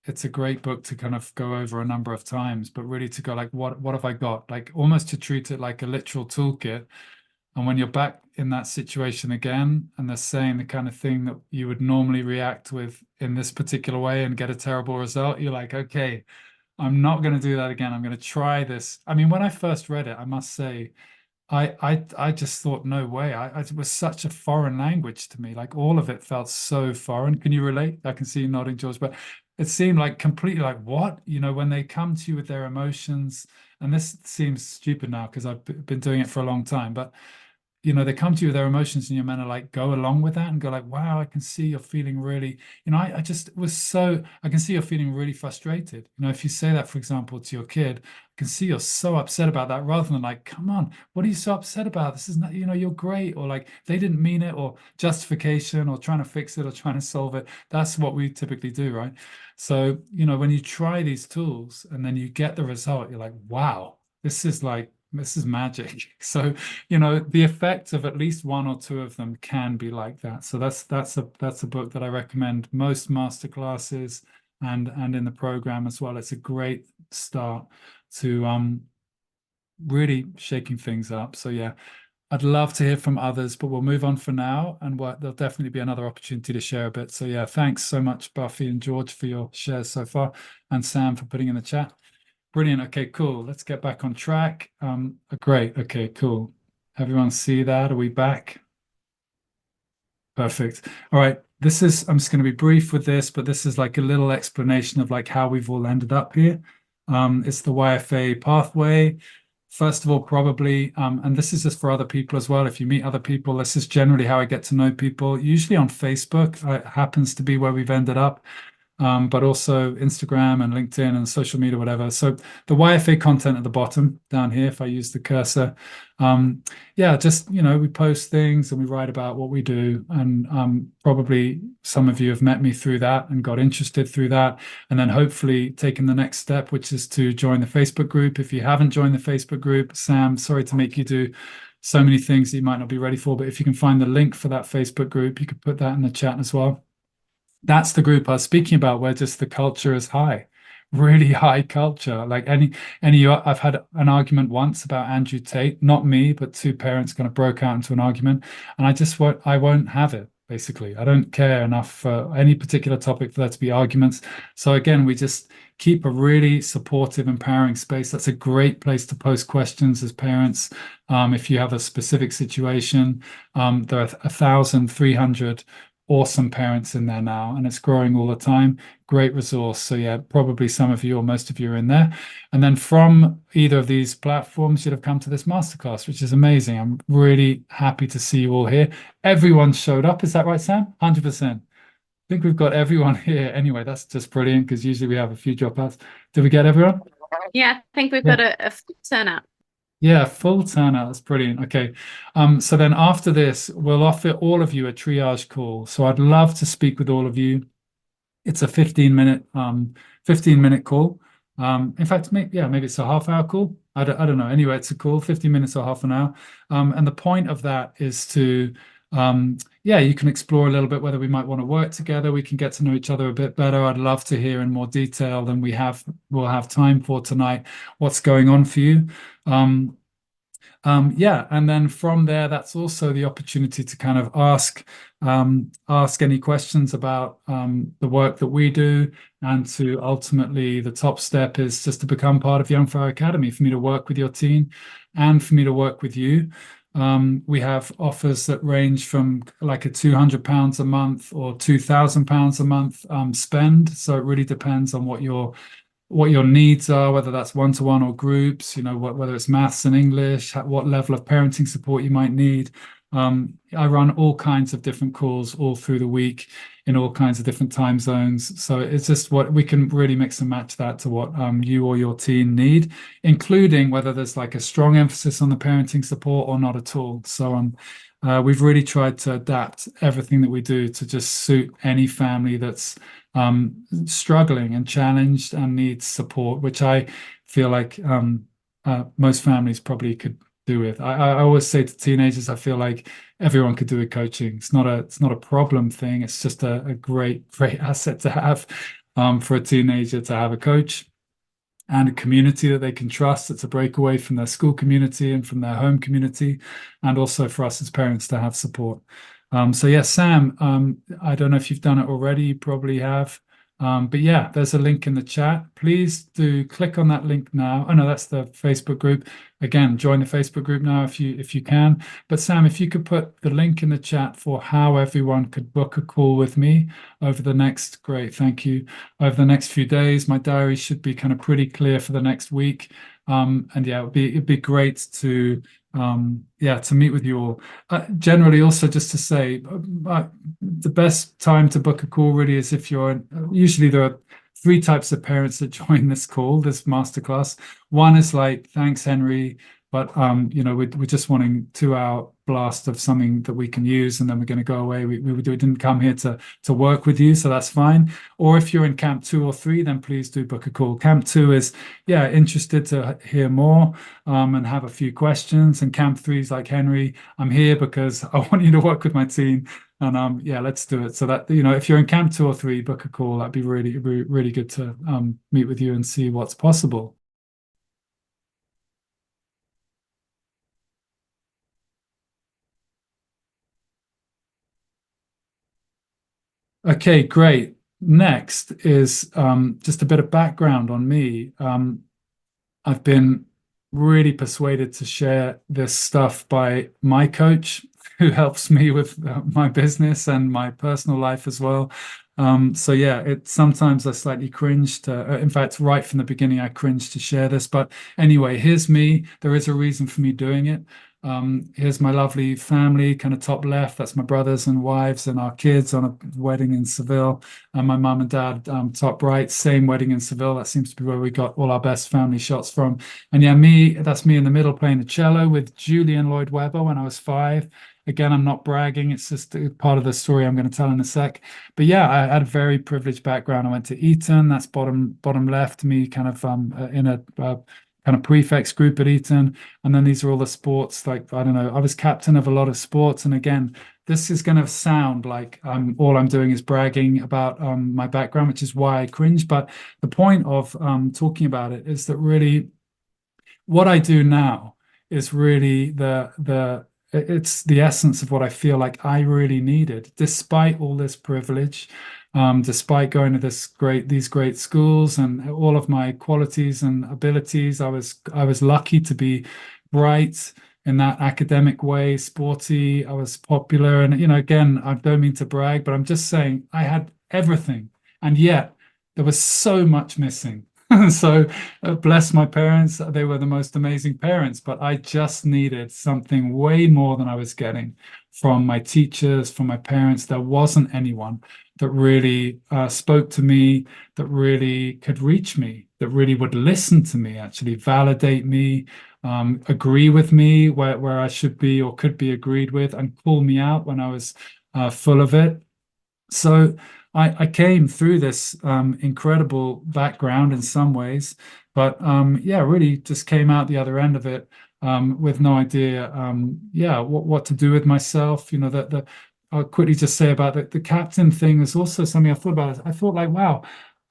It's a great book to kind of go over a number of times, but really to go like, what have I got? Like almost to treat it like a literal toolkit. And when you're back in that situation again, and they're saying the kind of thing that you would normally react with in this particular way and get a terrible result, you're like, okay, I'm not going to do that again. I'm going to try this. I mean, when I first read it, I must say, I just thought, no way. It was such a foreign language to me. Like all of it felt so foreign. Can you relate? I can see you nodding, George, but it seemed like completely like, what? You know, when they come to you with their emotions, and this seems stupid now because I've been doing it for a long time, but they come to you with their emotions, and you're meant to like go along with that and go like, wow, I can see you're feeling really, I just was so, I can see you're feeling really frustrated. If you say that, for example, to your kid, I can see you're so upset about that, rather than like, come on, what are you so upset about? This is not, you're great, or like they didn't mean it, or justification, or trying to fix it, or trying to solve it. That's what we typically do, right? So, when you try these tools and then you get the result, you're like, wow, this is magic. So, the effect of at least one or two of them can be like that. So that's a book that I recommend most masterclasses and in the program as well. It's a great start to really shaking things up. So yeah, I'd love to hear from others, but we'll move on for now, and there'll definitely be another opportunity to share a bit. So yeah, thanks so much, Buffy and George, for your shares so far, and Sam for putting in the chat. Brilliant. Okay, cool. Let's get back on track. Great. Okay, cool. Everyone see that? Are we back? Perfect. All right. I'm just going to be brief with this, but this is like a little explanation of like how we've all ended up here. It's the YFA pathway. First of all, probably, and this is just for other people as well. If you meet other people, this is generally how I get to know people, usually on Facebook. It happens to be where we've ended up. But also Instagram and LinkedIn and social media, whatever. So the YFA content at the bottom down here, if I use the cursor, yeah, just, we post things and we write about what we do. And probably some of you have met me through that and got interested through that. And then hopefully taken the next step, which is to join the Facebook group. If you haven't joined the Facebook group, Sam, sorry to make you do so many things that you might not be ready for, but if you can find the link for that Facebook group, you could put that in the chat as well. That's the group I was speaking about, where just the culture is high, really high culture. Like I've had an argument once about Andrew Tate, not me, but two parents kind of broke out into an argument, and I won't have it. Basically, I don't care enough for any particular topic for there to be arguments. So again, we just keep a really supportive, empowering space. That's a great place to post questions as parents. If you have a specific situation, there are 1,300 awesome parents in there now, and it's growing all the time. Great resource. So yeah, probably some of you or most of you are in there. And then from either of these platforms, you'd have come to this masterclass, which is amazing. I'm really happy to see you all here. Everyone showed up. Is that right, Sam? 100%. I think we've got everyone here. Anyway, that's just brilliant, because usually we have a few dropouts. Did we get everyone? Yeah, I think we've got a full turnout. Yeah, full turnout. That's brilliant. Okay. So then after this, we'll offer all of you a triage call. So I'd love to speak with all of you. It's a 15-minute call. In fact, maybe it's a half-hour call. I don't know. Anyway, it's a call, 15 minutes or half an hour. And the point of that is to you can explore a little bit whether we might want to work together. We can get to know each other a bit better. I'd love to hear in more detail than we'll have time for tonight what's going on for you. And then from there, that's also the opportunity to kind of ask any questions about the work that we do, and to ultimately, the top step is just to become part of Young Fire Academy, for me to work with your team and for me to work with you. We have offers that range from like a £200 a month or £2,000 a month spend. So it really depends on what your needs are, whether that's one-to-one or groups, whether it's maths and English, what level of parenting support you might need. I run all kinds of different calls all through the week in all kinds of different time zones. So it's just what we can really mix and match that to what you or your team need, including whether there's like a strong emphasis on the parenting support or not at all. So we've really tried to adapt everything that we do to just suit any family that's struggling and challenged and needs support, which I feel like most families probably could do with. I always say to teenagers, I feel like everyone could do with coaching. It's not a problem thing. It's just a great asset to have for a teenager to have a coach and a community that they can trust. It's a breakaway from their school community and from their home community, and also for us as parents to have support. So yeah, Sam, I don't know if you've done it already, you probably have. But yeah, there's a link in the chat. Please do click on that link now. Oh no, that's the Facebook group. Again, join the Facebook group now if you can. But Sam, if you could put the link in the chat for how everyone could book a call with me over the next, great, thank you. Over the next few days, my diary should be kind of pretty clear for the next week. And yeah, it'd be great to yeah, to meet with you all. Generally, also just to say, the best time to book a call really is if you're usually there are three types of parents that join this call, this masterclass. One is like, thanks, Henry, but you know, we're just wanting 2 hour blast of something that we can use, and then we're going to go away. We didn't come here to work with you, so that's fine. Or if you're in camp 2 or 3, then please do book a call. Camp 2 is, yeah, interested to hear more and have a few questions. And camp 3 is like, Henry, I'm here because I want you to work with my team. And yeah, let's do it. So that, you know, if you're in camp 2 or 3, book a call. That'd be really good to meet with you and see what's possible. Okay, great. Next is just a bit of background on me. I've been really persuaded to share this stuff by my coach, who helps me with my business and my personal life as well. So yeah, sometimes I slightly cringe to, in fact, right from the beginning, I cringed to share this. But anyway, here's me. There is a reason for me doing it. Here's my lovely family, kind of top left. That's my brothers and wives and our kids on a wedding in Seville. And my mum and dad, top right, same wedding in Seville. That seems to be where we got all our best family shots from. And yeah, that's me in the middle playing the cello with Julian Lloyd Webber when I was 5. Again, I'm not bragging. It's just part of the story I'm going to tell in a sec. But yeah, I had a very privileged background. I went to Eton. That's bottom left. Me kind of in a kind of prefects group at Eton. And then these are all the sports. Like, I don't know, I was captain of a lot of sports. And again, this is going to sound like all I'm doing is bragging about my background, which is why I cringe. But the point of talking about it is that really what I do now is really it's the essence of what I feel like I really needed, despite all this privilege, despite going to these great schools and all of my qualities and abilities. I was lucky to be bright in that academic way, sporty. I was popular, and you know, again, I don't mean to brag, but I'm just saying I had everything, and yet there was so much missing. So bless my parents, they were the most amazing parents, but I just needed something way more than I was getting from my teachers, from my parents. There wasn't anyone that really spoke to me, that really could reach me, that really would listen to me, actually validate me, agree with me where I should be or could be agreed with, and call me out when I was full of it. So I came through this incredible background in some ways, but yeah, really just came out the other end of it with no idea, yeah, what to do with myself. You know, I'll quickly just say about the captain thing is also something I thought about. I thought like, wow,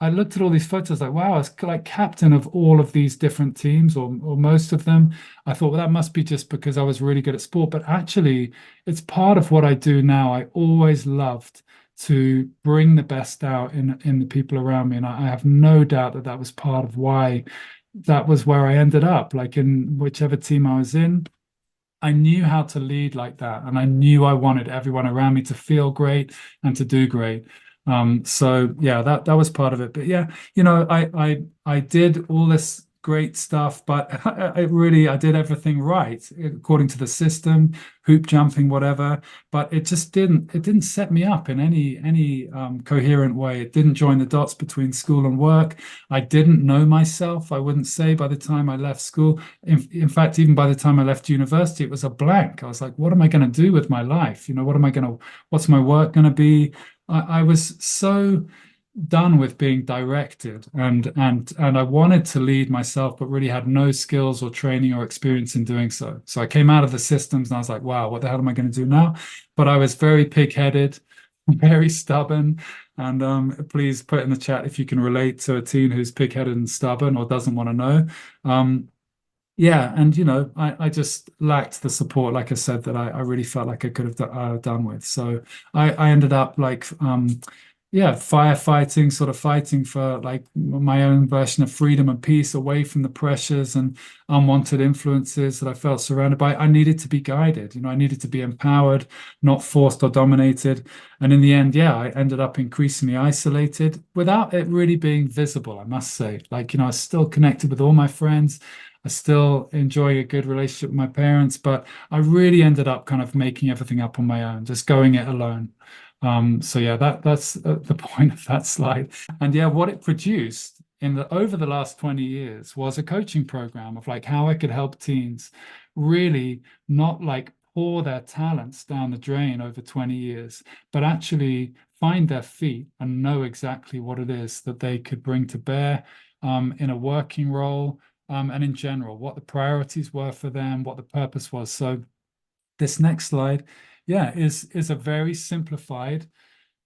I looked at all these photos like, wow, I was like captain of all of these different teams or most of them. I thought, well, that must be just because I was really good at sport, but actually it's part of what I do now. I always loved to bring the best out in the people around me. And I have no doubt that was part of why that was where I ended up. Like in whichever team I was in, I knew how to lead like that. And I knew I wanted everyone around me to feel great and to do great. So yeah, that was part of it. But yeah, you know, I did all this great stuff, but I did everything right according to the system, hoop jumping, whatever. But it just didn't set me up in any coherent way. It didn't join the dots between school and work. I didn't know myself, I wouldn't say, by the time I left school. In fact, even by the time I left university, it was a blank. I was like, what am I going to do with my life? You know, what's my work going to be? I was so done with being directed, and I wanted to lead myself, but really had no skills or training or experience in doing so. So I came out of the systems and I was like, wow, what the hell am I going to do now? But I was very pig-headed, very stubborn. And please put in the chat if you can relate to a teen who's pig-headed and stubborn or doesn't want to know. Yeah, and you know, I just lacked the support, like I said, that I really felt like I could have done with. So I ended up like yeah, firefighting, sort of fighting for like my own version of freedom and peace away from the pressures and unwanted influences that I felt surrounded by. I needed to be guided, you know, I needed to be empowered, not forced or dominated. And in the end, yeah, I ended up increasingly isolated without it really being visible, I must say. Like, you know, I was still connected with all my friends. I still enjoy a good relationship with my parents, but I really ended up kind of making everything up on my own, just going it alone. So yeah, that's the point of that slide. And yeah, what it produced over the last 20 years was a coaching program of like how I could help teens really not like pour their talents down the drain over 20 years, but actually find their feet and know exactly what it is that they could bring to bear in a working role, and in general, what the priorities were for them, what the purpose was. So this next slide, yeah, is a very simplified,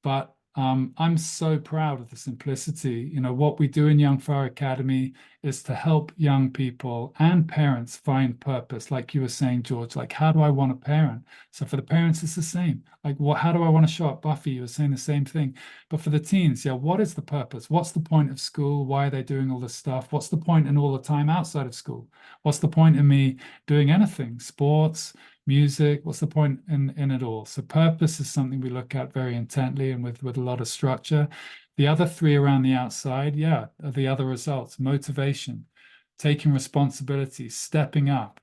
but I'm so proud of the simplicity. You know, what we do in Young Fire Academy is to help young people and parents find purpose. Like you were saying, George, like, how do I want to parent? So for the parents, it's the same. Like, how do I want to show up? Buffy, you were saying the same thing. But for the teens, yeah, what is the purpose? What's the point of school? Why are they doing all this stuff? What's the point in all the time outside of school? What's the point in me doing anything? Sports, music, what's the point in it all? So purpose is something we look at very intently and with a lot of structure. The other three around the outside, yeah, are the other results: motivation, taking responsibility, stepping up,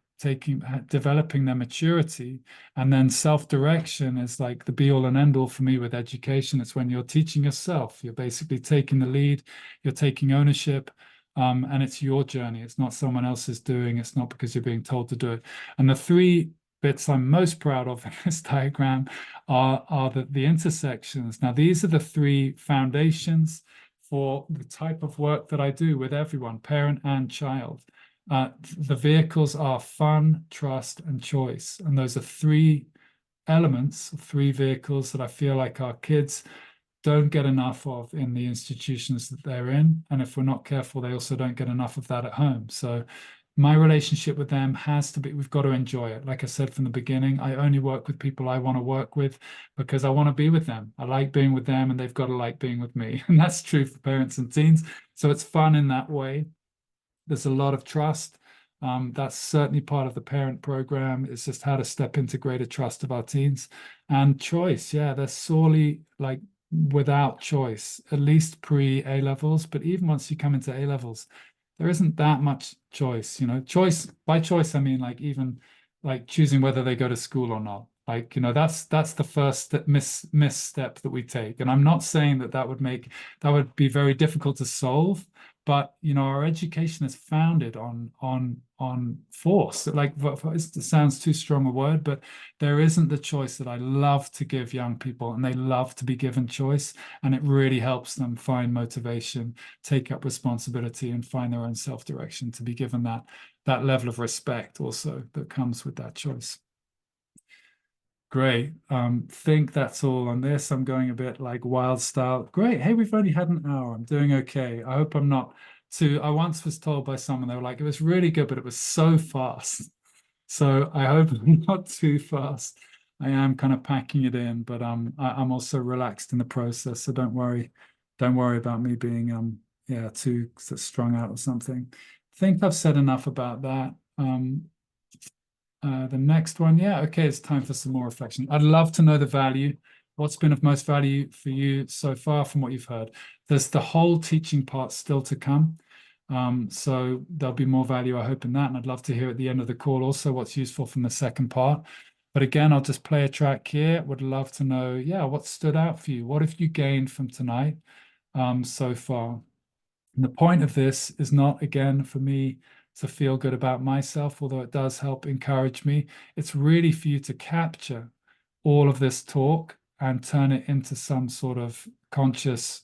developing their maturity, and then self-direction is like the be all and end all for me with education. It's when you're teaching yourself, you're basically taking the lead, you're taking ownership. And it's your journey. It's not someone else's doing. It's not because you're being told to do it. And the three bits I'm most proud of in this diagram are the intersections. Now, these are the three foundations for the type of work that I do with everyone, parent and child. The vehicles are fun, trust, and choice. And those are three elements, three vehicles that I feel like our kids don't get enough of in the institutions that they're in. And if we're not careful, they also don't get enough of that at home. So my relationship with them has to be, we've got to enjoy it. Like I said from the beginning, I only work with people I want to work with because I want to be with them. I like being with them and they've got to like being with me. And that's true for parents and teens. So it's fun in that way. There's a lot of trust. That's certainly part of the parent program. It's just how to step into greater trust of our teens. And choice, yeah, they're sorely like without choice, at least pre-A levels. But even once you come into A levels, there isn't that much choice. You know, choice by choice, I mean like even like choosing whether they go to school or not. Like, you know, that's the first misstep that we take. And I'm not saying that would be very difficult to solve, but you know, our education is founded on force. Like, it sounds too strong a word, but there isn't the choice that I love to give young people, and they love to be given choice, and it really helps them find motivation, take up responsibility, and find their own self-direction, to be given that level of respect also that comes with that choice. Great. Think that's all on this. I'm going a bit like wild style. Great. Hey, we've only had an hour. I'm doing okay. I hope I'm not too. I once was told by someone, they were like, it was really good, but it was so fast. So I hope I'm not too fast. I am kind of packing it in, but I'm also relaxed in the process. So don't worry. Don't worry about me being yeah, too strung out or something. I think I've said enough about that. The next one, yeah, okay, it's time for some more reflection. I'd love to know the value. What's been of most value for you so far from what you've heard? There's the whole teaching part still to come. So there'll be more value, I hope, in that. And I'd love to hear at the end of the call also what's useful from the second part. But again, I'll just play a track here. Would love to know, yeah, what stood out for you? What have you gained from tonight so far? And the point of this is not, again, for me to feel good about myself, although it does help encourage me. It's really for you to capture all of this talk and turn it into some sort of conscious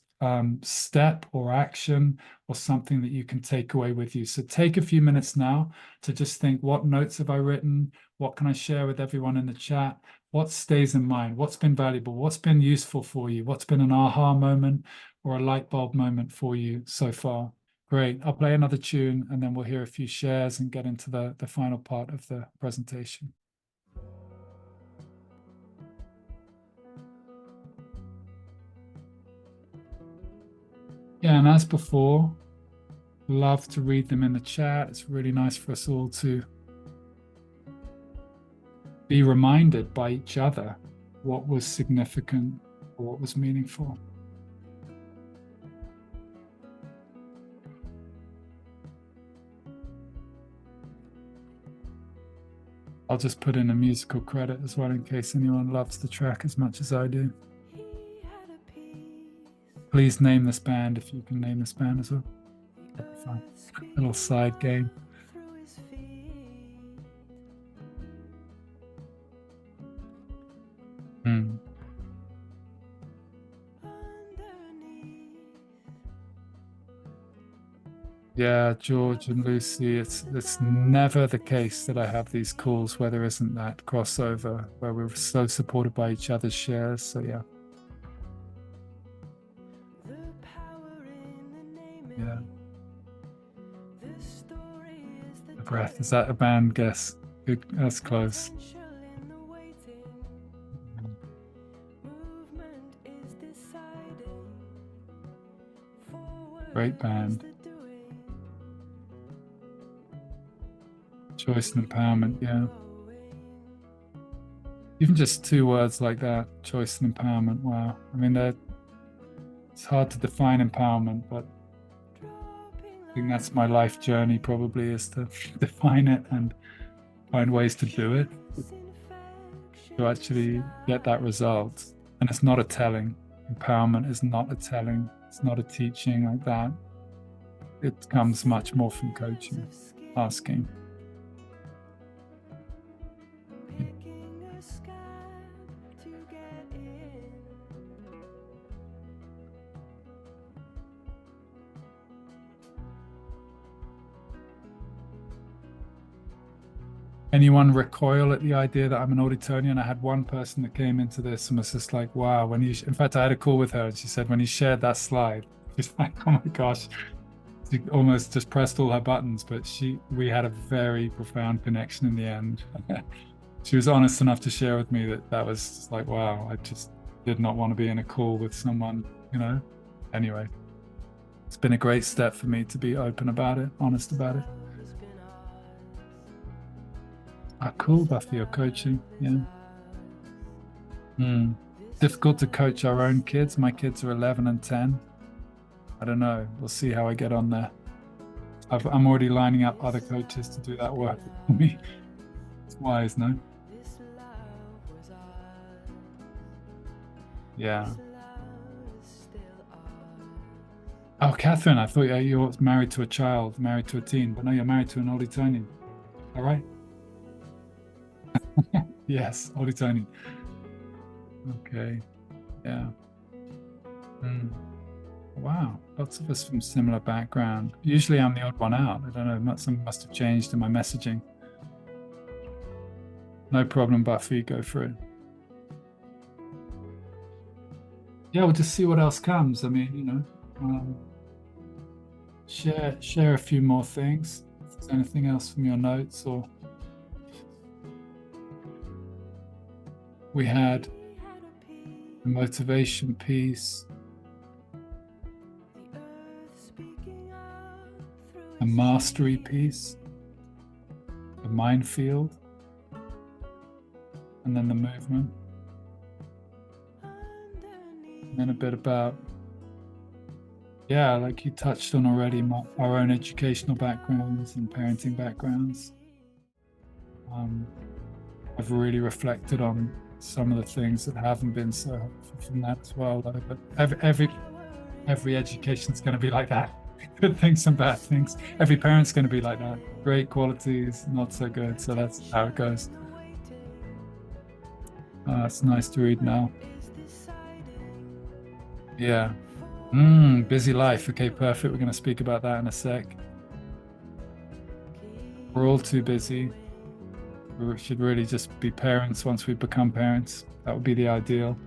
step or action or something that you can take away with you. So take a few minutes now to just think, what notes have I written? What can I share with everyone in the chat? What stays in mind? What's been valuable? What's been useful for you? What's been an aha moment or a light bulb moment for you so far? Great. I'll play another tune and then we'll hear a few shares and get into the final part of the presentation. Yeah, and as before, love to read them in the chat. It's really nice for us all to be reminded by each other what was significant or what was meaningful. I'll just put in a musical credit as well in case anyone loves the track as much as I do. Please name this band if you can name this band as well. That'd be fun. A little side game. Yeah, George and Lucy, it's never the case that I have these calls where there isn't that crossover, where we're so supported by each other's shares. So yeah. Yeah. The breath, is that a band guess? Good, that's close. Great band. Choice and empowerment, yeah. Even just two words like that, choice and empowerment, wow. I mean, it's hard to define empowerment, but I think that's my life journey probably, is to define it and find ways to do it, to actually get that result. And it's not a telling. Empowerment is not a telling. It's not a teaching like that. It comes much more from coaching, asking. Anyone recoil at the idea that I'm an Auditonian? I had one person that came into this and was just like, wow, when you, in fact, I had a call with her and she said, when you shared that slide, she's like, oh my gosh, she almost just pressed all her buttons, but we had a very profound connection in the end. She was honest enough to share with me that was just like, wow, I just did not want to be in a call with someone, you know? Anyway, it's been a great step for me to be open about it, honest about it. Ah, cool, Buffy, you're coaching, yeah. Difficult to coach our own kids. My kids are 11 and 10. I don't know, we'll see how I get on there. I'm already lining up other coaches to do that work for me. It's wise, no? Yeah. Oh, Catherine, I thought you're married to a child, married to a teen, but no, you're married to an Auditonian. All right? Yes, Auditonian. Okay, yeah. Wow, lots of us from similar background. Usually I'm the odd one out. I don't know, something must have changed in my messaging. No problem, Buffy, go for it. Yeah, we'll just see what else comes. I mean, you know, share a few more things. If there's anything else from your notes, or we had the motivation piece, a mastery piece, the minefield, and then the movement. And then a bit about, yeah, like you touched on already, our own educational backgrounds and parenting backgrounds. I've really reflected on some of the things that haven't been so helpful from that as well, though. But every education's going to be like that. Good things and bad things. Every parent's going to be like that. Great qualities, not so good. So that's how it goes. It's nice to read now. Yeah. Busy life. Okay, perfect. We're going to speak about that in a sec. We're all too busy. We should really just be parents once we become parents. That would be the ideal.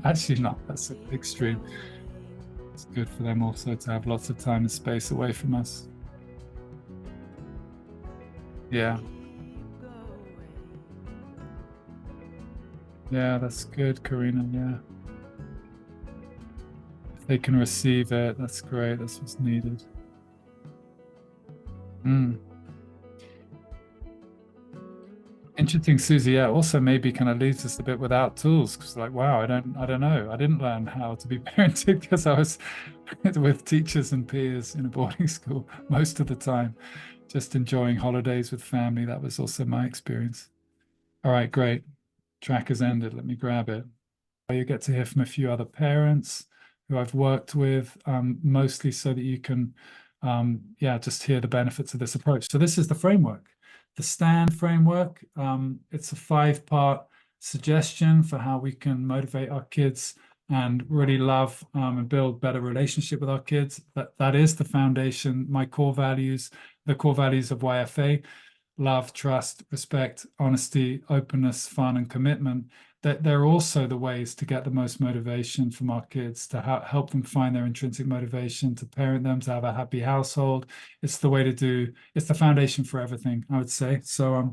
Actually not, that's extreme. It's good for them also to have lots of time and space away from us. Yeah. Yeah, that's good, Karina, yeah. If they can receive it, that's great, that's what's needed. Interesting, Susie. Yeah, also maybe kind of leaves us a bit without tools, because like, wow, I don't know. I didn't learn how to be parented because I was with teachers and peers in a boarding school most of the time, just enjoying holidays with family. That was also my experience. All right, great. Track has ended. Let me grab it. You get to hear from a few other parents who I've worked with, mostly so that you can, yeah, just hear the benefits of this approach. So this is the framework, the STAND framework. It's a 5-part suggestion for how we can motivate our kids and really love and build better relationship with our kids. That is the foundation, my core values, the core values of YFA: love, trust, respect, honesty, openness, fun, and commitment. That they're also the ways to get the most motivation from our kids, to help them find their intrinsic motivation, to parent them, to have a happy household. It's the way to do, it's the foundation for everything, I would say. So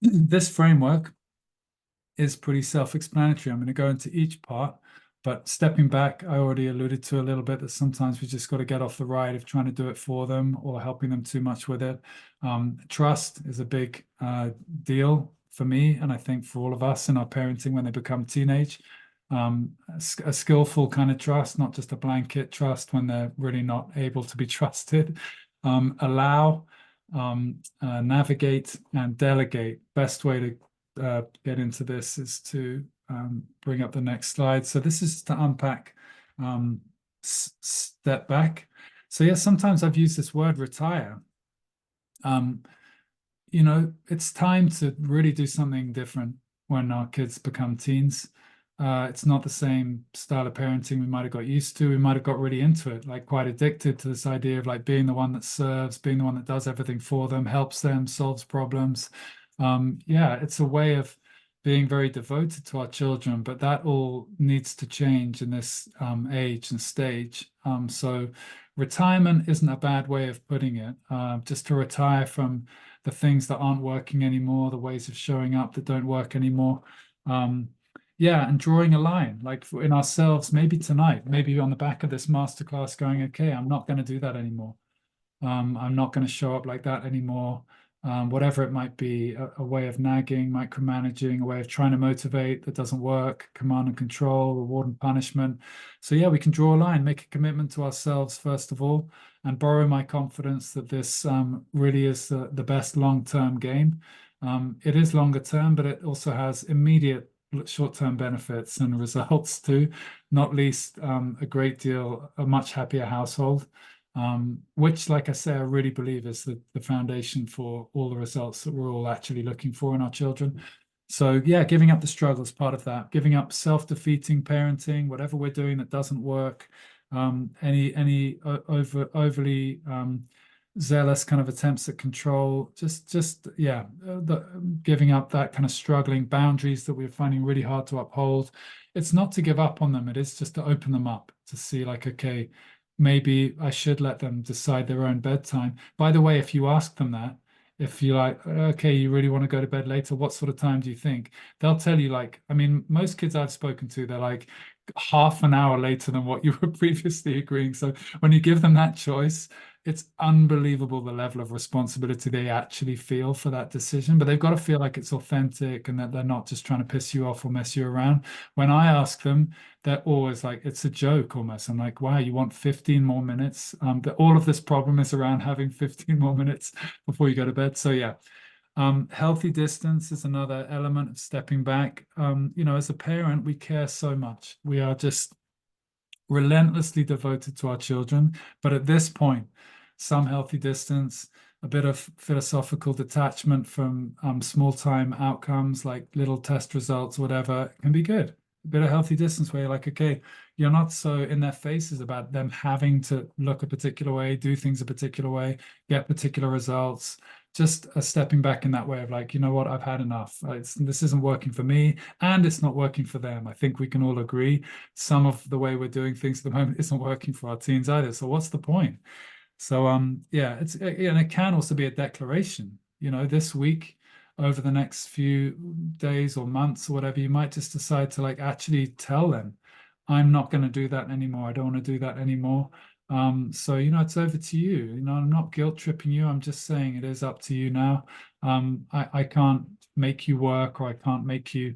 this framework is pretty self-explanatory. I'm going to go into each part, but stepping back, I already alluded to a little bit that sometimes we just got to get off the ride of trying to do it for them or helping them too much with it. Trust is a big deal for me, and I think for all of us in our parenting when they become teenage. A skillful kind of trust, not just a blanket trust when they're really not able to be trusted. Allow, navigate, and delegate. Best way to get into this is to bring up the next slide. So this is to unpack step back. So yeah, sometimes I've used this word retire. You know, it's time to really do something different when our kids become teens. It's not the same style of parenting we might have got used to. We might have got really into it, like quite addicted to this idea of like being the one that serves, being the one that does everything for them, helps them, solves problems. Yeah, it's a way of being very devoted to our children, but that all needs to change in this age and stage. So retirement isn't a bad way of putting it. Just to retire from the things that aren't working anymore, the ways of showing up that don't work anymore. Yeah, and drawing a line, like in ourselves, maybe tonight, maybe on the back of this masterclass going, okay, I'm not going to do that anymore. I'm not going to show up like that anymore. Whatever it might be, a way of nagging, micromanaging, a way of trying to motivate that doesn't work, command and control, reward and punishment. So yeah, we can draw a line, make a commitment to ourselves first of all, and borrow my confidence that this really is the best long-term game. It is longer term, but it also has immediate short-term benefits and results too, not least a great deal, a much happier household. Which, like I say, I really believe is the foundation for all the results that we're all actually looking for in our children. So yeah, giving up the struggle is part of that. Giving up self-defeating parenting, whatever we're doing that doesn't work, any overly zealous kind of attempts at control, just yeah, giving up that kind of struggling boundaries that we're finding really hard to uphold. It's not to give up on them. It is just to open them up to see like, okay, maybe I should let them decide their own bedtime. By the way, if you ask them that, if you're like, okay, you really want to go to bed later, what sort of time do you think? They'll tell you like, I mean, most kids I've spoken to, they're like half an hour later than what you were previously agreeing. So when you give them that choice, it's unbelievable the level of responsibility they actually feel for that decision. But they've got to feel like it's authentic and that they're not just trying to piss you off or mess you around. When I ask them, they're always like, it's a joke almost. I'm like, wow, you want 15 more minutes? All of this problem is around having 15 more minutes before you go to bed. So yeah, healthy distance is another element of stepping back. You know, as a parent, we care so much. We are just relentlessly devoted to our children. But at this point, some healthy distance, a bit of philosophical detachment from small time outcomes like little test results, whatever, can be good. A bit of healthy distance where you're like, okay, you're not so in their faces about them having to look a particular way, do things a particular way, get particular results. Just a stepping back in that way of like, you know what, I've had enough. This isn't working for me and it's not working for them. I think we can all agree some of the way we're doing things at the moment isn't working for our teens either. So what's the point? So yeah, and it can also be a declaration. You know, this week, over the next few days or months or whatever, you might just decide to like actually tell them, I'm not going to do that anymore. I don't want to do that anymore. So you know, it's over to you. You know, I'm not guilt tripping you. I'm just saying it is up to you now. I can't make you work or I can't make you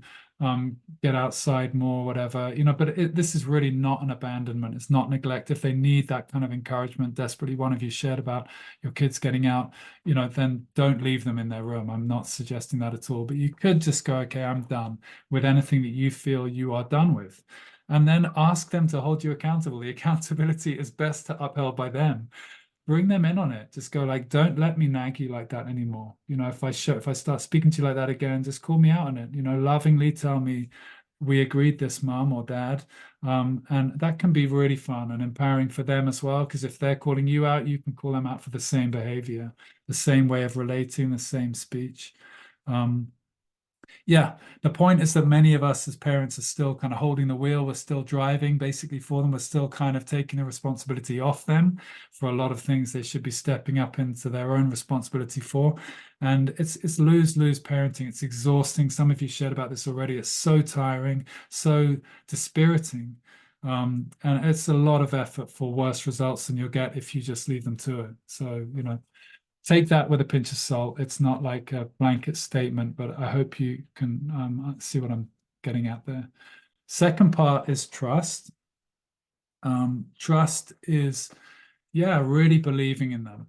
get outside more, whatever, but this is really not an abandonment. It's not neglect. If they need that kind of encouragement desperately, one of you shared about your kids getting out, then don't leave them in their room. I'm not suggesting that at all, but you could just go, okay, I'm done with anything that you feel you are done with. And then ask them to hold you accountable. The accountability is best upheld by them. Bring them in on it. Just go like, don't let me nag you like that anymore. If I start speaking to you like that again, just call me out on it. Lovingly tell me, we agreed this, mom or dad. And that can be really fun and empowering for them as well, because if they're calling you out, you can call them out for the same behavior, the same way of relating, the same speech. Yeah, the point is that many of us as parents are still kind of holding the wheel. We're still driving basically for them. We're still kind of taking the responsibility off them for a lot of things they should be stepping up into their own responsibility for. And it's lose-lose parenting. It's exhausting. Some of you shared about this already. It's so tiring, so dispiriting. And it's a lot of effort for worse results than you'll get if you just leave them to it. So, take that with a pinch of salt. It's not like a blanket statement, but I hope you can see what I'm getting at there. Second part is trust. Trust is, really believing in them.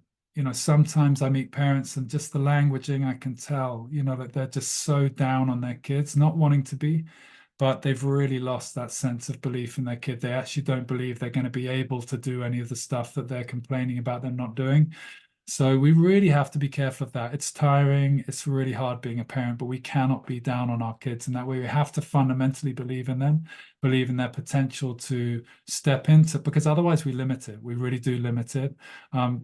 Sometimes I meet parents and just the languaging, I can tell, that they're just so down on their kids, not wanting to be, but they've really lost that sense of belief in their kid. They actually don't believe they're going to be able to do any of the stuff that they're complaining about them not doing. So we really have to be careful of that. It's tiring. It's really hard being a parent, but we cannot be down on our kids in that way. We have to fundamentally believe in them, believe in their potential to step into, because otherwise we limit it. We really do limit it.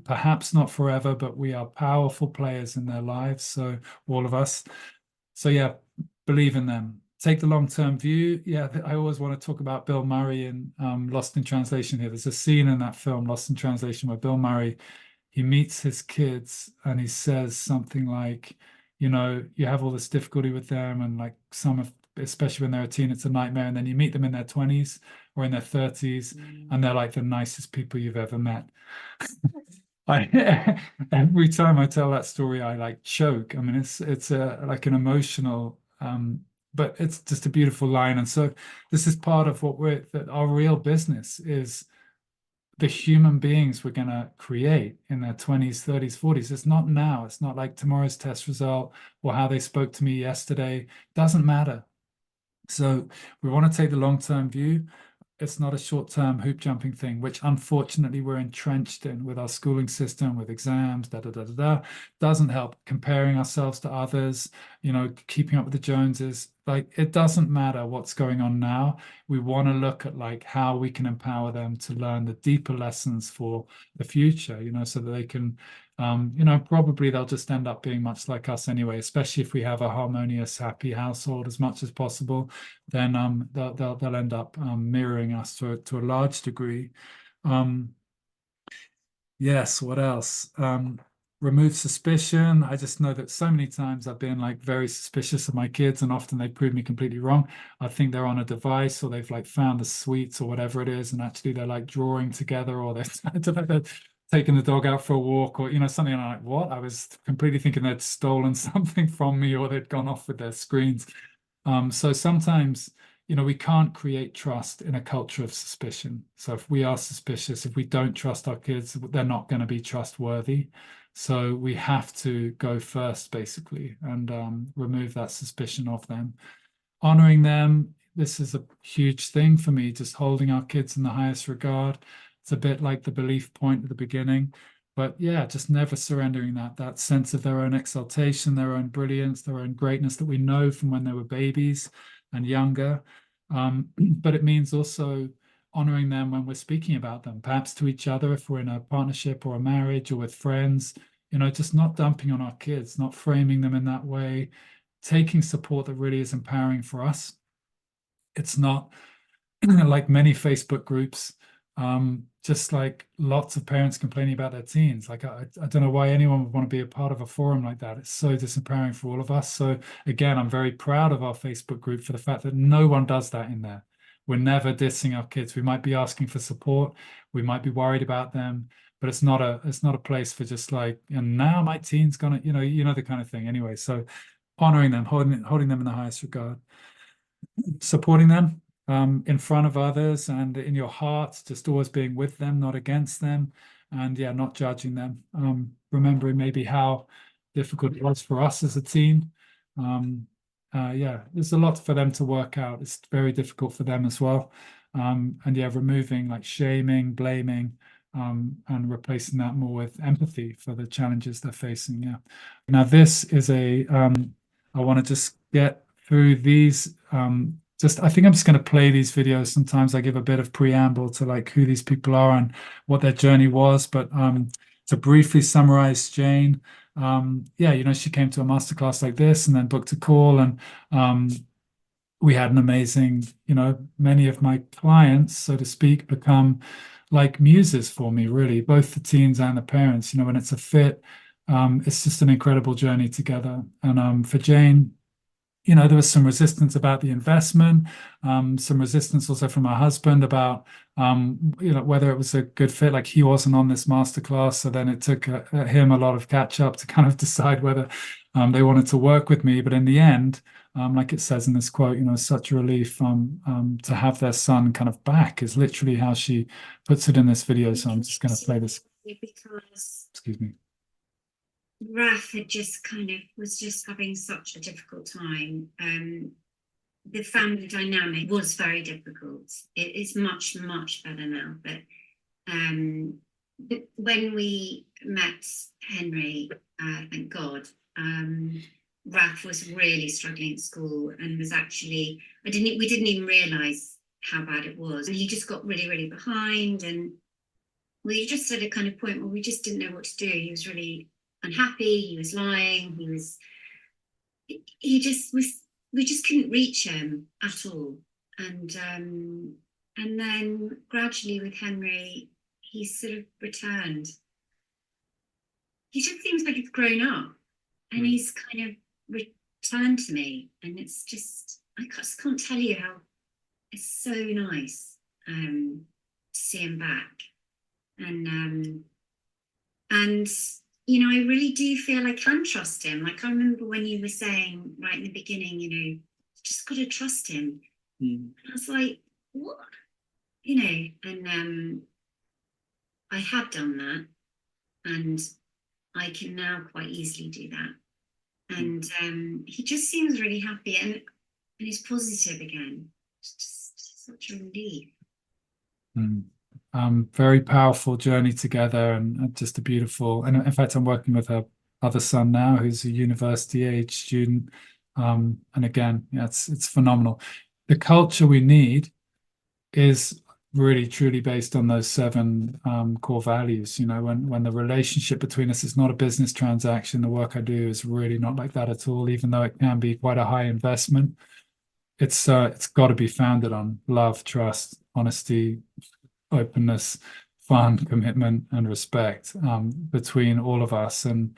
Perhaps not forever, but we are powerful players in their lives. So all of us. So yeah, believe in them. Take the long-term view. Yeah, I always want to talk about Bill Murray in Lost in Translation here. There's a scene in that film, Lost in Translation, where Bill Murray, he meets his kids and he says something like, you have all this difficulty with them, and like especially when they're a teen, it's a nightmare. And then you meet them in their 20s or in their 30s, and they're like the nicest people you've ever met. Every time I tell that story, I like choke. I mean, it's like an emotional, but it's just a beautiful line. And so this is part of that our real business is the human beings we're going to create in their 20s, 30s, 40s. It's not now. It's not like tomorrow's test result or how they spoke to me yesterday. Doesn't matter. So we want to take the long-term view. It's not a short-term hoop jumping thing, which unfortunately we're entrenched in with our schooling system, with exams, doesn't help. Comparing ourselves to others, keeping up with the Joneses. Like, it doesn't matter what's going on now. We want to look at like how we can empower them to learn the deeper lessons for the future, so that they can, probably they'll just end up being much like us anyway, especially if we have a harmonious, happy household as much as possible. Then they'll end up mirroring us to a large degree. Yes, what else? Remove suspicion. I just know that so many times I've been like very suspicious of my kids, and often they prove me completely wrong. I think they're on a device, or they've like found the sweets or whatever it is, and actually they're like drawing together, or they're, I don't know, they're taking the dog out for a walk, or something. And I'm like, what? I was completely thinking they'd stolen something from me, or they'd gone off with their screens. So sometimes, we can't create trust in a culture of suspicion. So if we are suspicious, if we don't trust our kids, they're not going to be trustworthy. So we have to go first, basically, and remove that suspicion of them. Honoring them, this is a huge thing for me, just holding our kids in the highest regard. It's a bit like the belief point at the beginning. But yeah, just never surrendering that sense of their own exaltation, their own brilliance, their own greatness that we know from when they were babies and younger. But it means also honoring them when we're speaking about them, perhaps to each other if we're in a partnership or a marriage or with friends, just not dumping on our kids, not framing them in that way, taking support that really is empowering for us. It's not like many Facebook groups, just like lots of parents complaining about their teens. Like, I don't know why anyone would want to be a part of a forum like that. It's so disempowering for all of us. So again, I'm very proud of our Facebook group for the fact that no one does that in there. We're never dissing our kids. We might be asking for support. We might be worried about them, but it's not a place for just like, and now my teen's gonna, the kind of thing. Anyway, so honoring them, holding them in the highest regard. supporting them in front of others and in your heart, just always being with them, not against them, and yeah, not judging them. Remembering maybe how difficult it was for us as a teen. Yeah, there's a lot for them to work out. It's very difficult for them as well. And yeah, removing like shaming, blaming, and replacing that more with empathy for the challenges they're facing. Yeah. Now this is I want to just get through these. I think I'm just going to play these videos. Sometimes I give a bit of preamble to like who these people are and what their journey was. But to briefly summarize Jane, yeah, you know, she came to a masterclass like this and then booked a call, and we had an amazing, you know, many of my clients, so to speak, become like muses for me, really, both the teens and the parents, you know, when it's a fit. It's just an incredible journey together. And for Jane, you know, there was some resistance about the investment, some resistance also from her husband about, you know, whether it was a good fit. Like he wasn't on this masterclass, so then it took him a lot of catch up to kind of decide whether they wanted to work with me. But in the end, like it says in this quote, you know, such a relief to have their son kind of back is literally how she puts it in this video. So I'm just going to play this. Because Excuse me. Raf had just was just having such a difficult time. The family dynamic was very difficult. It is much, much better now. But when we met Henry, thank God, Raf was really struggling at school and was actually, we didn't even realise how bad it was. And he just got really, really behind, and we just at a kind of point where we just didn't know what to do. He was really unhappy, he was lying, we just couldn't reach him at all. And then gradually with Henry, he sort of returned. He just seems like he's grown up, and he's kind of returned to me, and it's just, I just can't tell you how it's so nice to see him back. And you know, I really do feel I can trust him. Like I remember when you were saying right in the beginning, you know, just got to trust him. And I was like, what? You know, and I have done that, and I can now quite easily do that. And he just seems really happy, and he's positive again. It's just such a relief. Very powerful journey together, and just a beautiful. And in fact, I'm working with her other son now, who's a university age student. And again, yeah, it's phenomenal. The culture we need is really truly based on those 7 core values. You know, when the relationship between us is not a business transaction, the work I do is really not like that at all. Even though it can be quite a high investment, it's got to be founded on love, trust, honesty, openness, fun, commitment, and respect between all of us. And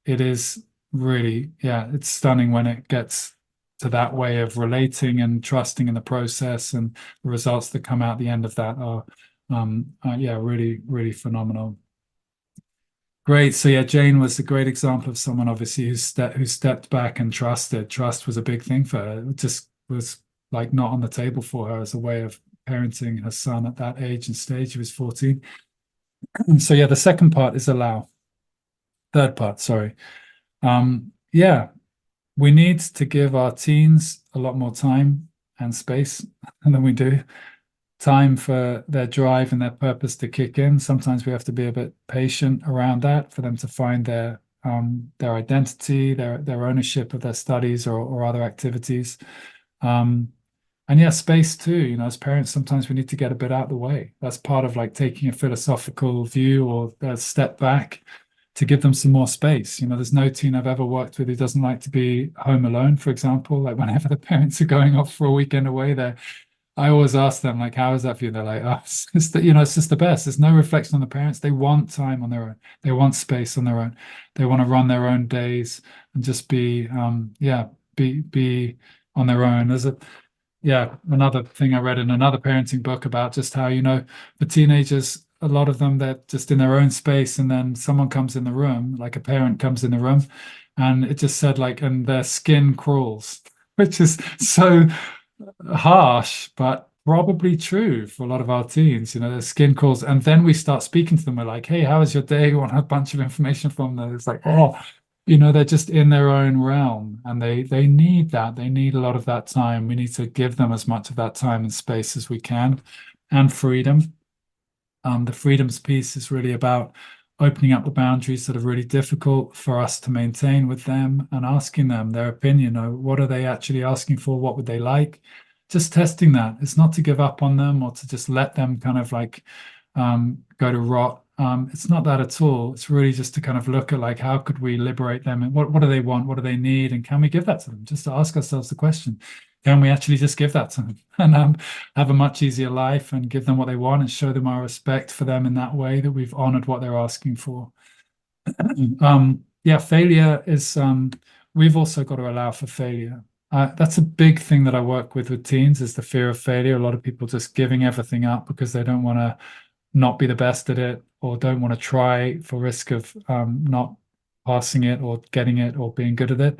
it is really, yeah, it's stunning when it gets to that way of relating and trusting in the process, and the results that come out the end of that are yeah, really, really phenomenal. Great. So yeah, Jane was a great example of someone obviously who stepped back and trusted. Trust was a big thing for her. It just was like not on the table for her as a way of parenting her son at that age and stage. He was 14. So yeah, the second part is allow. Third part, sorry. Yeah, we need to give our teens a lot more time and space than we do. Time for their drive and their purpose to kick in. Sometimes we have to be a bit patient around that for them to find their identity, their ownership of their studies or other activities. And yeah, space too. You know, as parents, sometimes we need to get a bit out of the way. That's part of like taking a philosophical view or a step back to give them some more space. You know, there's no teen I've ever worked with who doesn't like to be home alone, for example. Like whenever the parents are going off for a weekend away, I always ask them, like, how is that for you? They're like, oh, it's you know, it's just the best. There's no reflection on the parents. They want time on their own. They want space on their own. They want to run their own days and just be, yeah, be on their own. There's another thing I read in another parenting book about just how, you know, the teenagers, a lot of them, they're just in their own space, and then someone comes in the room, like a parent comes in the room, and it just said like, and their skin crawls, which is so harsh, but probably true for a lot of our teens. You know, their skin crawls, and then we start speaking to them. We're like, "Hey, how was your day?" We want a bunch of information from them. It's like, oh, you know, they're just in their own realm, and they need that. They need a lot of that time. We need to give them as much of that time and space as we can, and freedom. The freedoms piece is really about opening up the boundaries that are really difficult for us to maintain with them and asking them their opinion. What are they actually asking for? What would they like? Just testing that. It's not to give up on them or to just let them kind of like go to rot. It's not that at all. It's really just to kind of look at like how could we liberate them and what do they want? What do they need? And can we give that to them? Just to ask ourselves the question. Can we actually just give that to them and have a much easier life and give them what they want and show them our respect for them in that way that we've honored what they're asking for? Yeah, failure is, we've also got to allow for failure. That's a big thing that I work with teens is the fear of failure. A lot of people just giving everything up because they don't want to not be the best at it or don't want to try for risk of not passing it or getting it or being good at it.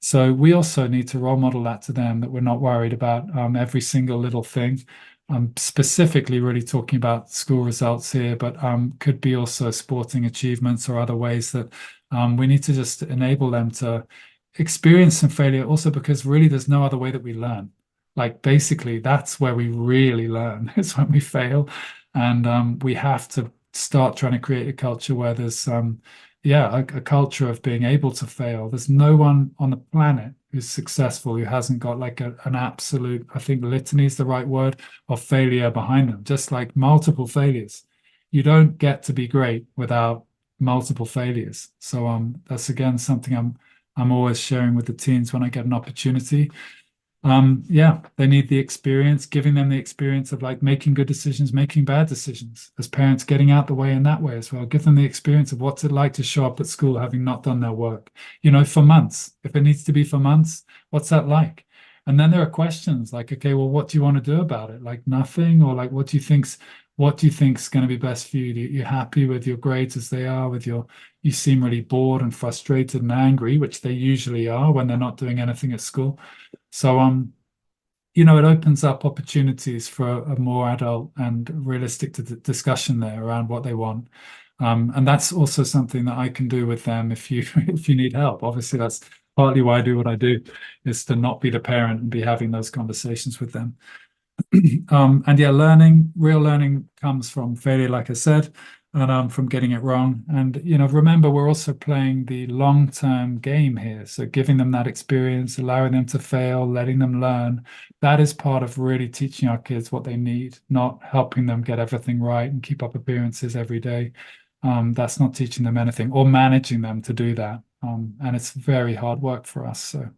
So we also need to role model that to them that we're not worried about every single little thing. I'm specifically really talking about school results here, but could be also sporting achievements or other ways that we need to just enable them to experience some failure also because really there's no other way that we learn. Like basically that's where we really learn is when we fail. And we have to start trying to create a culture where there's a culture of being able to fail. There's no one on the planet who's successful who hasn't got like an absolute, I think litany is the right word, of failure behind them, just like multiple failures. You don't get to be great without multiple failures. So that's again something I'm always sharing with the teens when I get an opportunity. Yeah, they need the experience, giving them the experience of like making good decisions, making bad decisions, as parents getting out the way in that way as well. Give them the experience of what's it like to show up at school having not done their work, you know, for months. If it needs to be for months, what's that like? And then there are questions like, okay, well, what do you want to do about it? Like nothing, or like what do you think's going to be best for you? You're happy with your grades as they are, you seem really bored and frustrated and angry, which they usually are when they're not doing anything at school. So you know, it opens up opportunities for a more adult and realistic discussion there around what they want. And that's also something that I can do with them if you if you need help. Obviously, that's partly why I do what I do, is to not be the parent and be having those conversations with them. And yeah, real learning comes from failure, like I said, and from getting it wrong. And you know, remember, we're also playing the long-term game here. So giving them that experience, allowing them to fail, letting them learn, that is part of really teaching our kids what they need, not helping them get everything right and keep up appearances every day. That's not teaching them anything or managing them to do that. And it's very hard work for us. So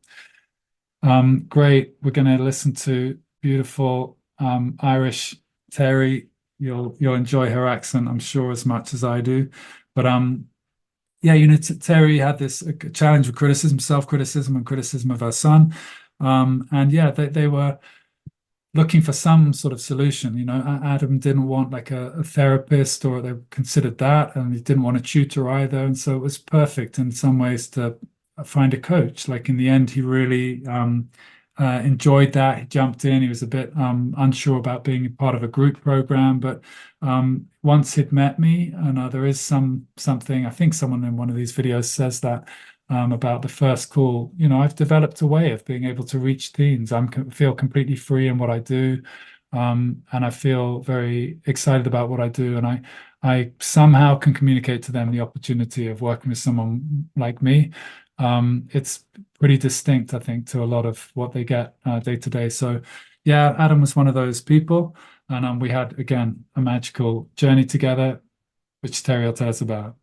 great. We're going to listen to beautiful Irish Terry. You'll enjoy her accent, I'm sure, as much as I do. But yeah, you know, Terry had this challenge with criticism, self-criticism, and criticism of her son. And yeah, they were looking for some sort of solution. You know, Adam didn't want like a therapist, or they considered that, and he didn't want a tutor either. And so it was perfect in some ways to find a coach. Like in the end, he really enjoyed that. He jumped in. He was a bit unsure about being part of a group program, but once he'd met me, and there is something, I think someone in one of these videos says that about the first call. You know, I've developed a way of being able to reach teens. Feel completely free in what I do, and I feel very excited about what I do, and I somehow can communicate to them the opportunity of working with someone like me. It's pretty distinct, I think, to a lot of what they get day to day. So, yeah, Adam was one of those people, and we had again a magical journey together, which Terry will tell us about.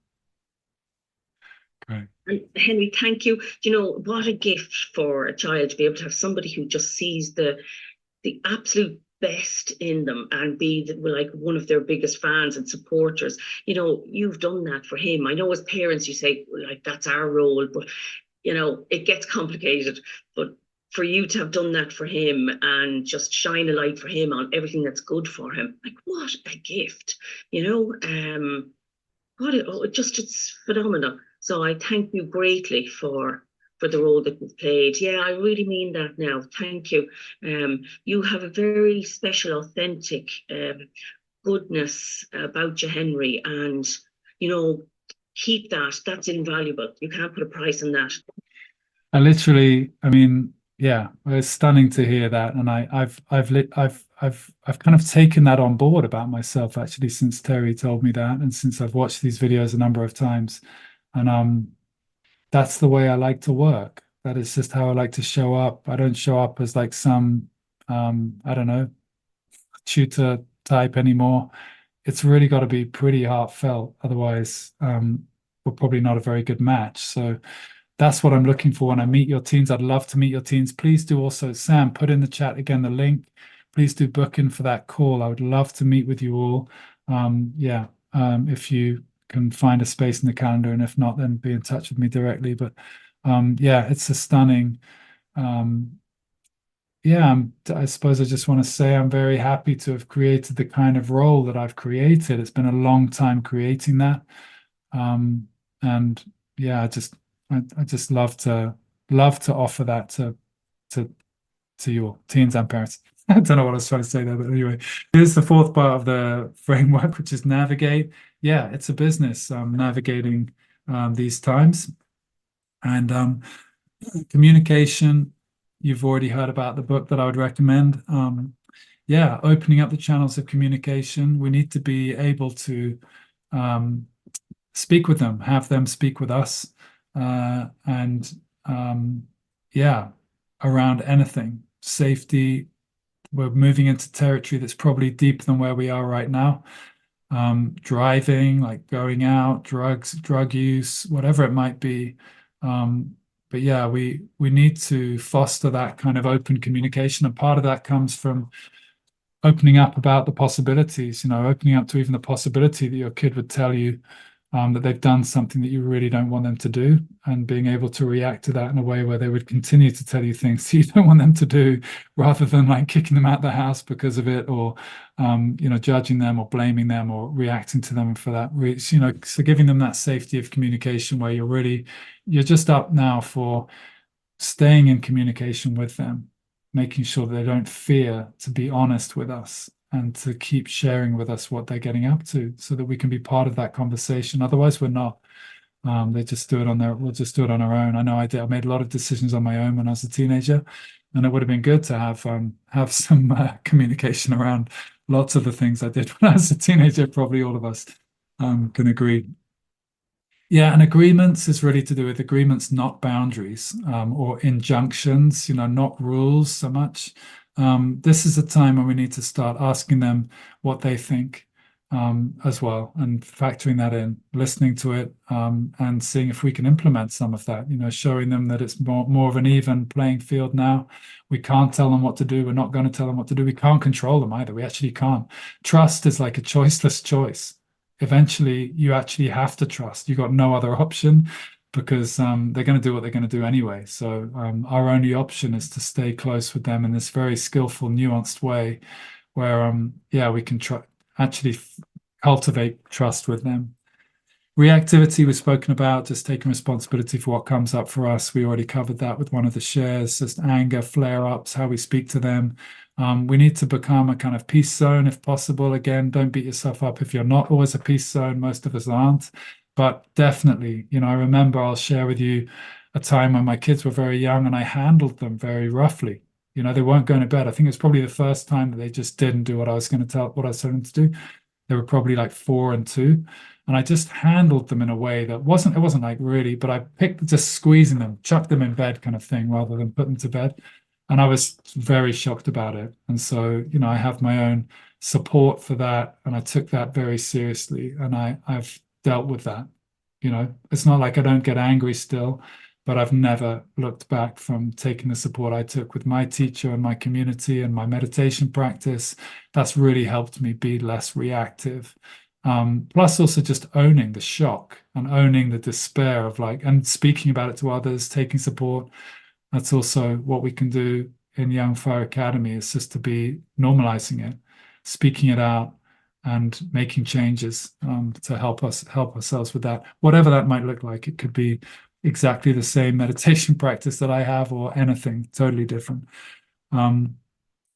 Great. And Henry, thank you. You know, what a gift for a child to be able to have somebody who just sees the absolute best in them and be like one of their biggest fans and supporters. You know, you've done that for him. I know as parents you say, like, that's our role, but you know, it gets complicated. But for you to have done that for him and just shine a light for him on everything that's good for him, like, what a gift, you know. It's phenomenal. So I thank you greatly for for the role that we've played. Yeah, I really mean that now. Thank you. You have a very special, authentic goodness about you, Henry, and keep that. That's invaluable. You can't put a price on that. I mean, yeah, it's stunning to hear that, and I've kind of taken that on board about myself actually since Terry told me that, and since I've watched these videos a number of times, and that's the way I like to work. That is just how I like to show up. I don't show up as like some I don't know, tutor type anymore. It's really got to be pretty heartfelt, otherwise we're probably not a very good match. So that's what I'm looking for when I meet your teens. I'd love to meet your teens. Please do also, Sam, put in the chat again the link. Please do book in for that call. I would love to meet with you all. If you can find a space in the calendar, and if not, then be in touch with me directly. But yeah, it's a stunning. I suppose I just want to say I'm very happy to have created the kind of role that I've created. It's been a long time creating that. And yeah, I just love to offer that to your teens and parents. I don't know what I was trying to say there, but anyway, here's the fourth part of the framework, which is navigate. Yeah, it's a business, navigating these times. And communication, you've already heard about the book that I would recommend. Yeah, opening up the channels of communication. We need to be able to speak with them, have them speak with us, and yeah, around anything. Safety, we're moving into territory that's probably deeper than where we are right now. Driving, like going out, drugs, drug use, whatever it might be. But yeah, we need to foster that kind of open communication, and part of that comes from opening up about the possibilities, opening up to even the possibility that your kid would tell you that they've done something that you really don't want them to do, and being able to react to that in a way where they would continue to tell you things you don't want them to do, rather than like kicking them out of the house because of it, or judging them or blaming them or reacting to them for that. So giving them that safety of communication where you're just up now for staying in communication with them, making sure that they don't fear to be honest with us and to keep sharing with us what they're getting up to, so that we can be part of that conversation. Otherwise, we're not. They just do it we'll just do it on our own. I know I did. I made a lot of decisions on my own when I was a teenager, and it would have been good to have some communication around lots of the things I did when I was a teenager. Probably all of us can agree. Yeah, and agreements is really to do with agreements, not boundaries, or injunctions, not rules so much. This is a time when we need to start asking them what they think as well, and factoring that in, listening to it, and seeing if we can implement some of that, showing them that it's more of an even playing field now. We can't tell them what to do. We're not going to tell them what to do. We can't control them either. We actually can't. Trust is like a choiceless choice. Eventually, you actually have to trust. You've got no other option, because they're going to do what they're going to do anyway. So our only option is to stay close with them in this very skillful, nuanced way, where we can actually cultivate trust with them. Reactivity we've spoken about, just taking responsibility for what comes up for us. We already covered that with one of the shares, just anger, flare-ups, how we speak to them. We need to become a kind of peace zone if possible. Again, don't beat yourself up if you're not always a peace zone. Most of us aren't. But definitely, I remember, I'll share with you a time when my kids were very young and I handled them very roughly. They weren't going to bed. I think it's probably the first time that they just didn't do what I was telling them to do. They were probably like 4 and 2. And I just handled them in a way that it wasn't like really, but I picked just squeezing them, chuck them in bed kind of thing, rather than put them to bed. And I was very shocked about it. And so, I have my own support for that. And I took that very seriously. And I've dealt with that. It's not like I don't get angry still, but I've never looked back from taking the support I took with my teacher and my community and my meditation practice. That's really helped me be less reactive. Plus also just owning the shock and owning the despair of and speaking about it to others, taking support. That's also what we can do in Young Fire Academy, is just to be normalizing it, speaking it out, and making changes to help ourselves with that, whatever that might look like. It could be exactly the same meditation practice that I have or anything, totally different.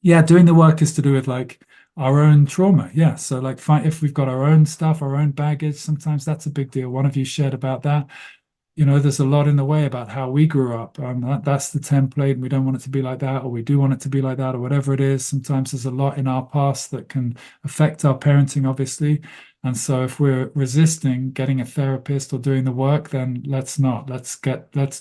Yeah, doing the work is to do with like our own trauma. Yeah. So like if we've got our own stuff, our own baggage, sometimes that's a big deal. One of you shared about that. There's a lot in the way about how we grew up. That's the template, and we don't want it to be like that, or we do want it to be like that, or whatever it is. Sometimes there's a lot in our past that can affect our parenting, obviously. And so if we're resisting getting a therapist or doing the work, then let's not. Let's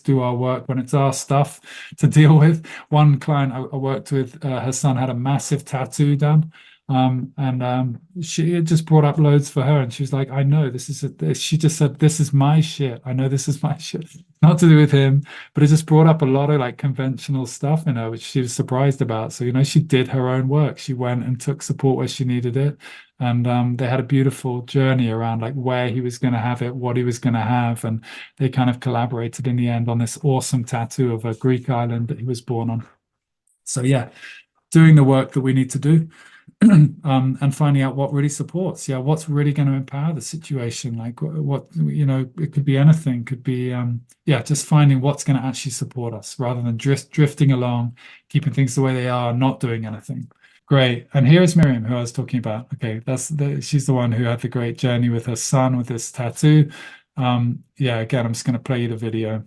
do our work when it's our stuff to deal with. One client I worked with, her son had a massive tattoo done. And she just brought up loads for her, and she was like, I know she just said, this is my shit. I know this is my shit. Not to do with him, but it just brought up a lot of like conventional stuff in her, which she was surprised about. So, she did her own work. She went and took support where she needed it. And they had a beautiful journey around like where he was going to have it, what he was going to have. And they kind of collaborated in the end on this awesome tattoo of a Greek island that he was born on. So yeah, doing the work that we need to do. And finding out what really supports, what's really going to empower the situation, like what it could be anything, could be just finding what's going to actually support us rather than drifting along, keeping things the way they are, not doing anything. Great. And here is Miriam, who I was talking about. Okay, she's the one who had the great journey with her son with this tattoo. Again, I'm just going to play you the video.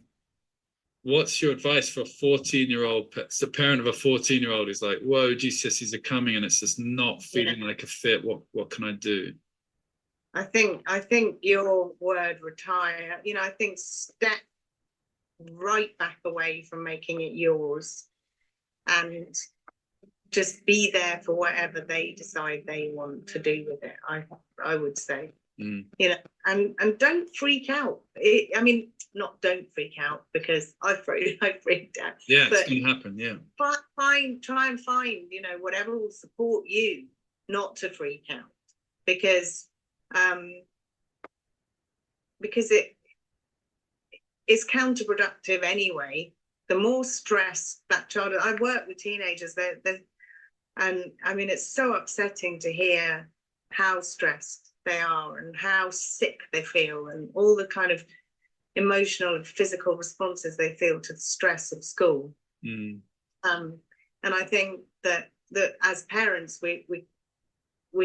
What's your advice for a 14-year-old? It's the parent of a 14-year-old who's like, whoa, GCSEs are coming and it's just not feeling like a fit. What can I do? I think your word retire, I think step right back away from making it yours and just be there for whatever they decide they want to do with it. I would say. And don't freak out. Don't freak out, because I freaked out. Yeah, it's gonna happen. Yeah. But try and find, whatever will support you not to freak out, because it's counterproductive anyway. The more stress that child, I work with teenagers, and it's so upsetting to hear how stressed they are and how sick they feel and all the kind of emotional and physical responses they feel to the stress of school. And I think that as parents, we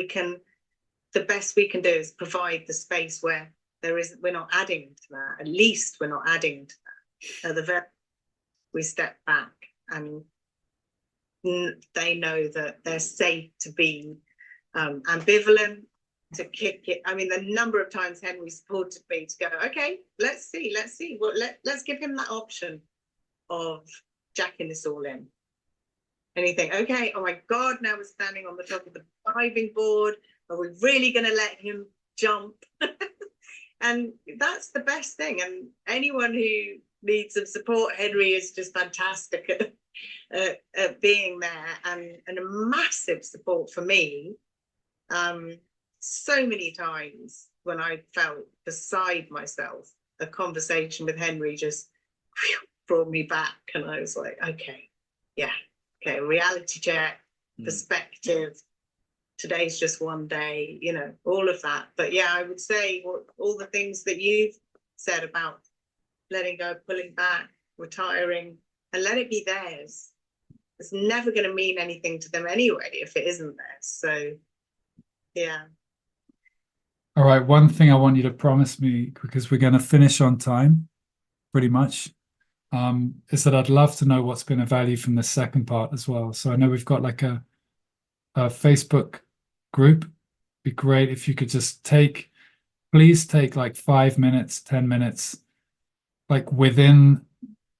can, the best we can do is provide the space where we're not adding to that. At least we're not adding to that. At the very, we step back and they know that they're safe to be ambivalent, to kick it. The number of times Henry supported me to go, okay, let's see. Well, let's give him that option of jacking this all in. And you think, okay, oh my God, now we're standing on the top of the diving board. Are we really going to let him jump? And that's the best thing. And anyone who needs some support, Henry is just fantastic at being there, and a massive support for me. So many times when I felt beside myself, a conversation with Henry just brought me back, and I was like, okay, reality check, perspective. Today's just one day, all of that. But yeah, I would say all the things that you've said about letting go, pulling back, retiring, and let it be theirs. It's never going to mean anything to them anyway if it isn't theirs. So yeah. All right, one thing I want you to promise me, because we're going to finish on time, pretty much, is that I'd love to know what's been a value from the second part as well. So I know we've got like a Facebook group. It'd be great if you could just please take like 5 minutes, 10 minutes, like within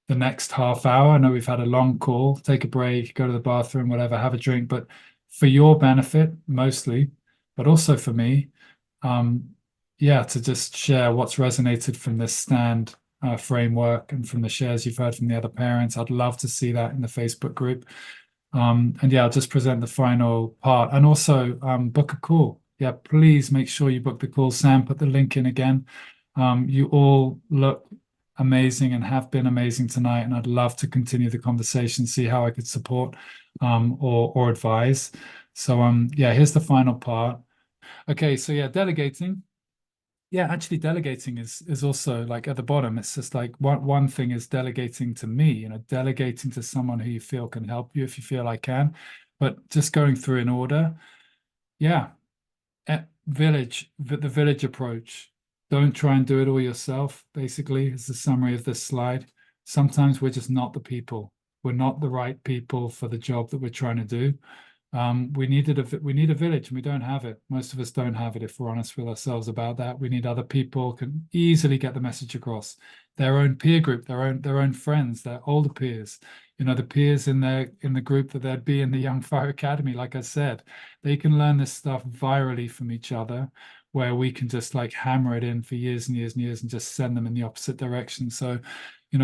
the next half hour. I know we've had a long call, take a break, go to the bathroom, whatever, have a drink, but for your benefit mostly, but also for me, to just share what's resonated from this stand framework and from the shares you've heard from the other parents. I'd love to see that in the Facebook group. I'll just present the final part, and also book a call. Yeah, please make sure you book the call. Sam, put the link in again. You all look amazing and have been amazing tonight, and I'd love to continue the conversation, see how I could support or advise. So here's the final part. Okay, so delegating. Yeah, actually delegating is also like at the bottom. It's just like one thing is delegating to me, delegating to someone who you feel can help you if you feel I can. But just going through in order, yeah. The village approach. Don't try and do it all yourself, basically, is the summary of this slide. Sometimes we're just not the people. We're not the right people for the job that we're trying to do. We need a village, and we don't have it. Most of us don't have it, if we're honest with ourselves about that. We need other people can easily get the message across. Their own peer group, their own friends, their older peers. The peers in the group that they'd be in the Young Fire Academy, like I said, they can learn this stuff virally from each other, where we can just like hammer it in for years and years and years and just send them in the opposite direction. So,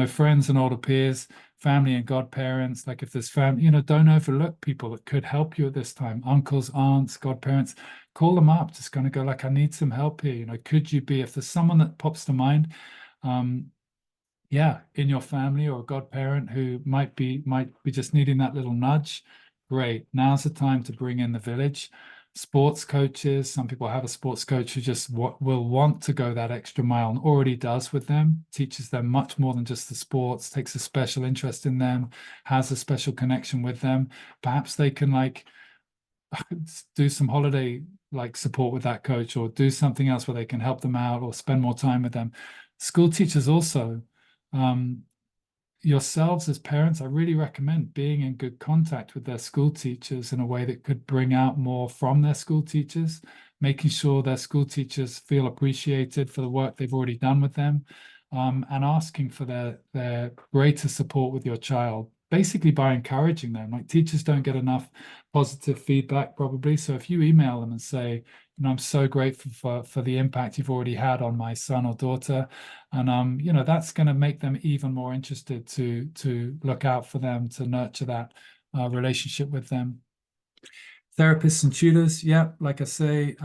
friends and older peers, family and godparents, like if there's family, don't overlook people that could help you at this time. Uncles, aunts, godparents, call them up. Just going to go like, I need some help here. Could you be, if there's someone that pops to mind, yeah, in your family or a godparent who might be just needing that little nudge, great. Now's the time to bring in the village. Sports coaches, some people have a sports coach who just will want to go that extra mile and already does with them, teaches them much more than just the sports, takes a special interest in them, has a special connection with them. Perhaps they can like do some holiday like support with that coach, or do something else where they can help them out or spend more time with them. School teachers also, yourselves as parents, I really recommend being in good contact with their school teachers in a way that could bring out more from their school teachers, making sure their school teachers feel appreciated for the work they've already done with them, and asking for their greater support with your child, basically by encouraging them. Like, teachers don't get enough positive feedback probably. So if you email them and say, I'm so grateful for the impact you've already had on my son or daughter, and that's going to make them even more interested to look out for them, to nurture that relationship with them. Therapists and tutors, yeah, like I say,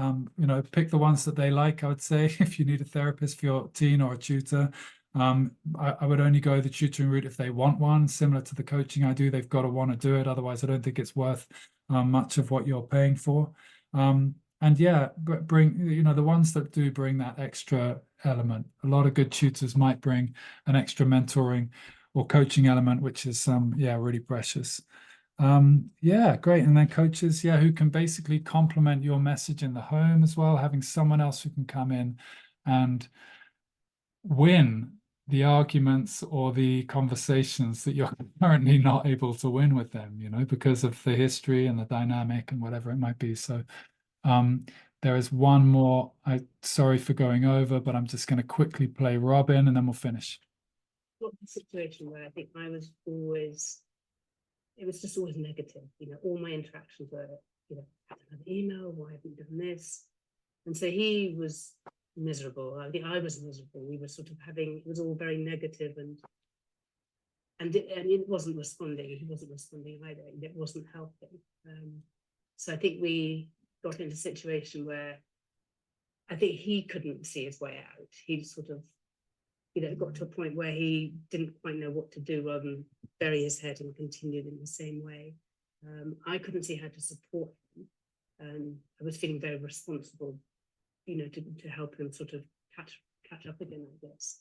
pick the ones that they like. I would say if you need a therapist for your teen or a tutor, I would only go the tutoring route if they want one. Similar to the coaching I do, they've got to want to do it. Otherwise, I don't think it's worth much of what you're paying for. And yeah, but bring, the ones that do bring that extra element. A lot of good tutors might bring an extra mentoring or coaching element, which is really precious. Yeah, great. And then coaches, yeah, who can basically complement your message in the home as well, having someone else who can come in and win the arguments or the conversations that you're currently not able to win with them, because of the history and the dynamic and whatever it might be. So there is one more. Sorry for going over, but I'm just going to quickly play Robin and then we'll finish. Got the situation where I think I was always, it was just always negative. All my interactions were, I haven't had an email, why haven't you done this? And so he was miserable. I think I was miserable. We were sort of having, it was all very negative, and it wasn't responding. He wasn't responding either. It wasn't helping. So I think we got into a situation where I think he couldn't see his way out. He sort of, got to a point where he didn't quite know what to do rather than bury his head and continued in the same way. I couldn't see how to support him. I was feeling very responsible, to help him sort of catch up again, I guess.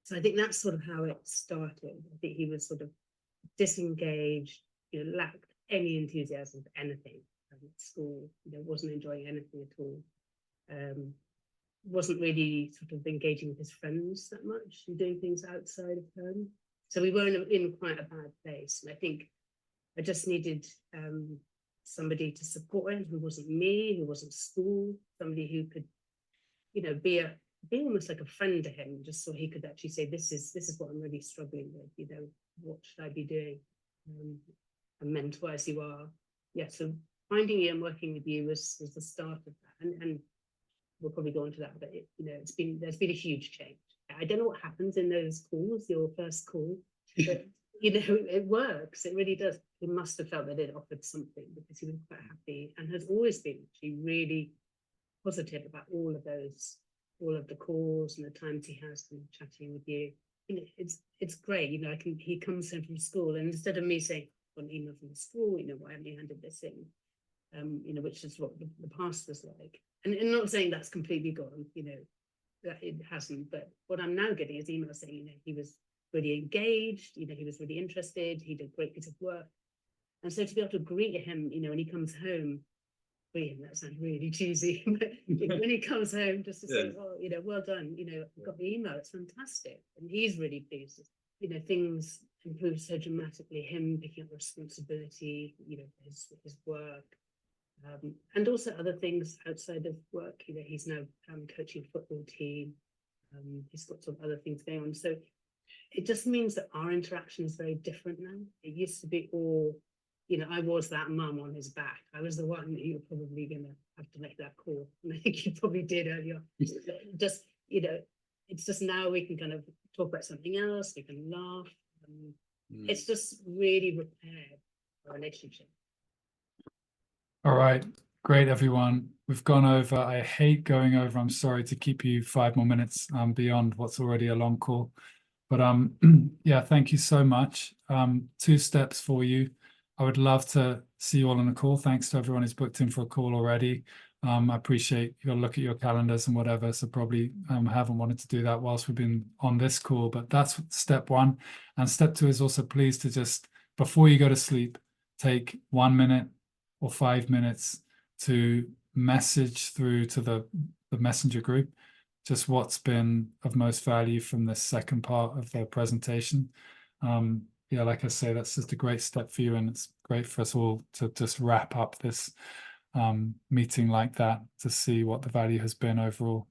So I think that's sort of how it started. I think he was sort of disengaged, lacked any enthusiasm for anything at school, wasn't enjoying anything at all. Wasn't really sort of engaging with his friends that much and doing things outside of home. So we were in quite a bad place. And I think I just needed somebody to support him who wasn't me, who wasn't school, somebody who could, be almost like a friend to him, just so he could actually say, this is what I'm really struggling with, what should I be doing? A mentor as you are. Yeah, so finding you and working with you was the start of that. And we'll probably go on to that, but there's been a huge change. I don't know what happens in those calls, your first call, but it works. It really does. He must have felt that it offered something, because he was quite happy and has always been actually really positive about all of the calls and the times he has been chatting with you. It's great. He comes in from school, and instead of me saying, "Got an email from the school, why haven't you handed this in?" you know, which is what the past was like. And not saying that's completely gone, you know, that it hasn't, but what I'm now getting is emails saying, you know, he was really engaged, you know, he was really interested, he did a great piece of work. And so to be able to greet him, you know, when he comes home, greet him, that sounds really cheesy, but when he comes home, just to say, oh, you know, well done, you know, I got the email, it's fantastic. And he's really pleased. You know, things improved so dramatically, him picking up responsibility, you know, his work. And also other things outside of work. You know, he's now coaching a football team. He's got some other things going on. So it just means that our interaction is very different now. It used to be all, you know, I was that mum on his back. I was the one that you were probably going to have to make that call. And I think you probably did earlier. Just, you know, it's just now we can kind of talk about something else. We can laugh. It's just really repaired our relationship. All right, great, everyone. We've gone over. I hate going over. I'm sorry to keep you 5 more minutes beyond what's already a long call. But yeah, thank you so much. 2 steps for you. I would love to see you all on a call. Thanks to everyone who's booked in for a call already. I appreciate you'll look at your calendars and whatever, so probably haven't wanted to do that whilst we've been on this call, but that's step 1. And step 2 is also please to just, before you go to sleep, take 1 minute or 5 minutes to message through to the messenger group just what's been of most value from this second part of the presentation. Yeah, like I say, that's just a great step for you, and it's great for us all to just wrap up this meeting like that to see what the value has been overall.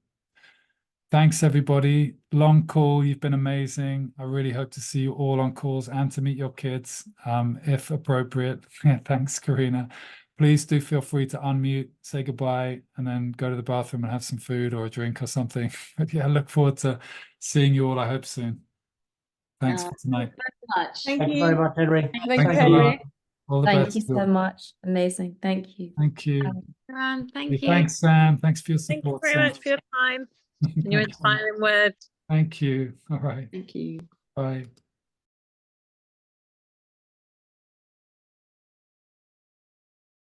Thanks, everybody. Long call. You've been amazing. I really hope to see you all on calls and to meet your kids, if appropriate. Thanks, Karina. Please do feel free to unmute, say goodbye, and then go to the bathroom and have some food or a drink or something. But yeah, I look forward to seeing you all, I hope soon. Thanks for tonight. Much. Thank you very much, Henry. Thank Thanks you, a lot. Henry. All the Thank best. you so much. Amazing. Thank you. Thank you. Thank you. Thanks, Sam. Thanks for your Thank you support, very Sam. much for your time and your Thank you. inspiring words. Thank you. All right. Thank you. Bye.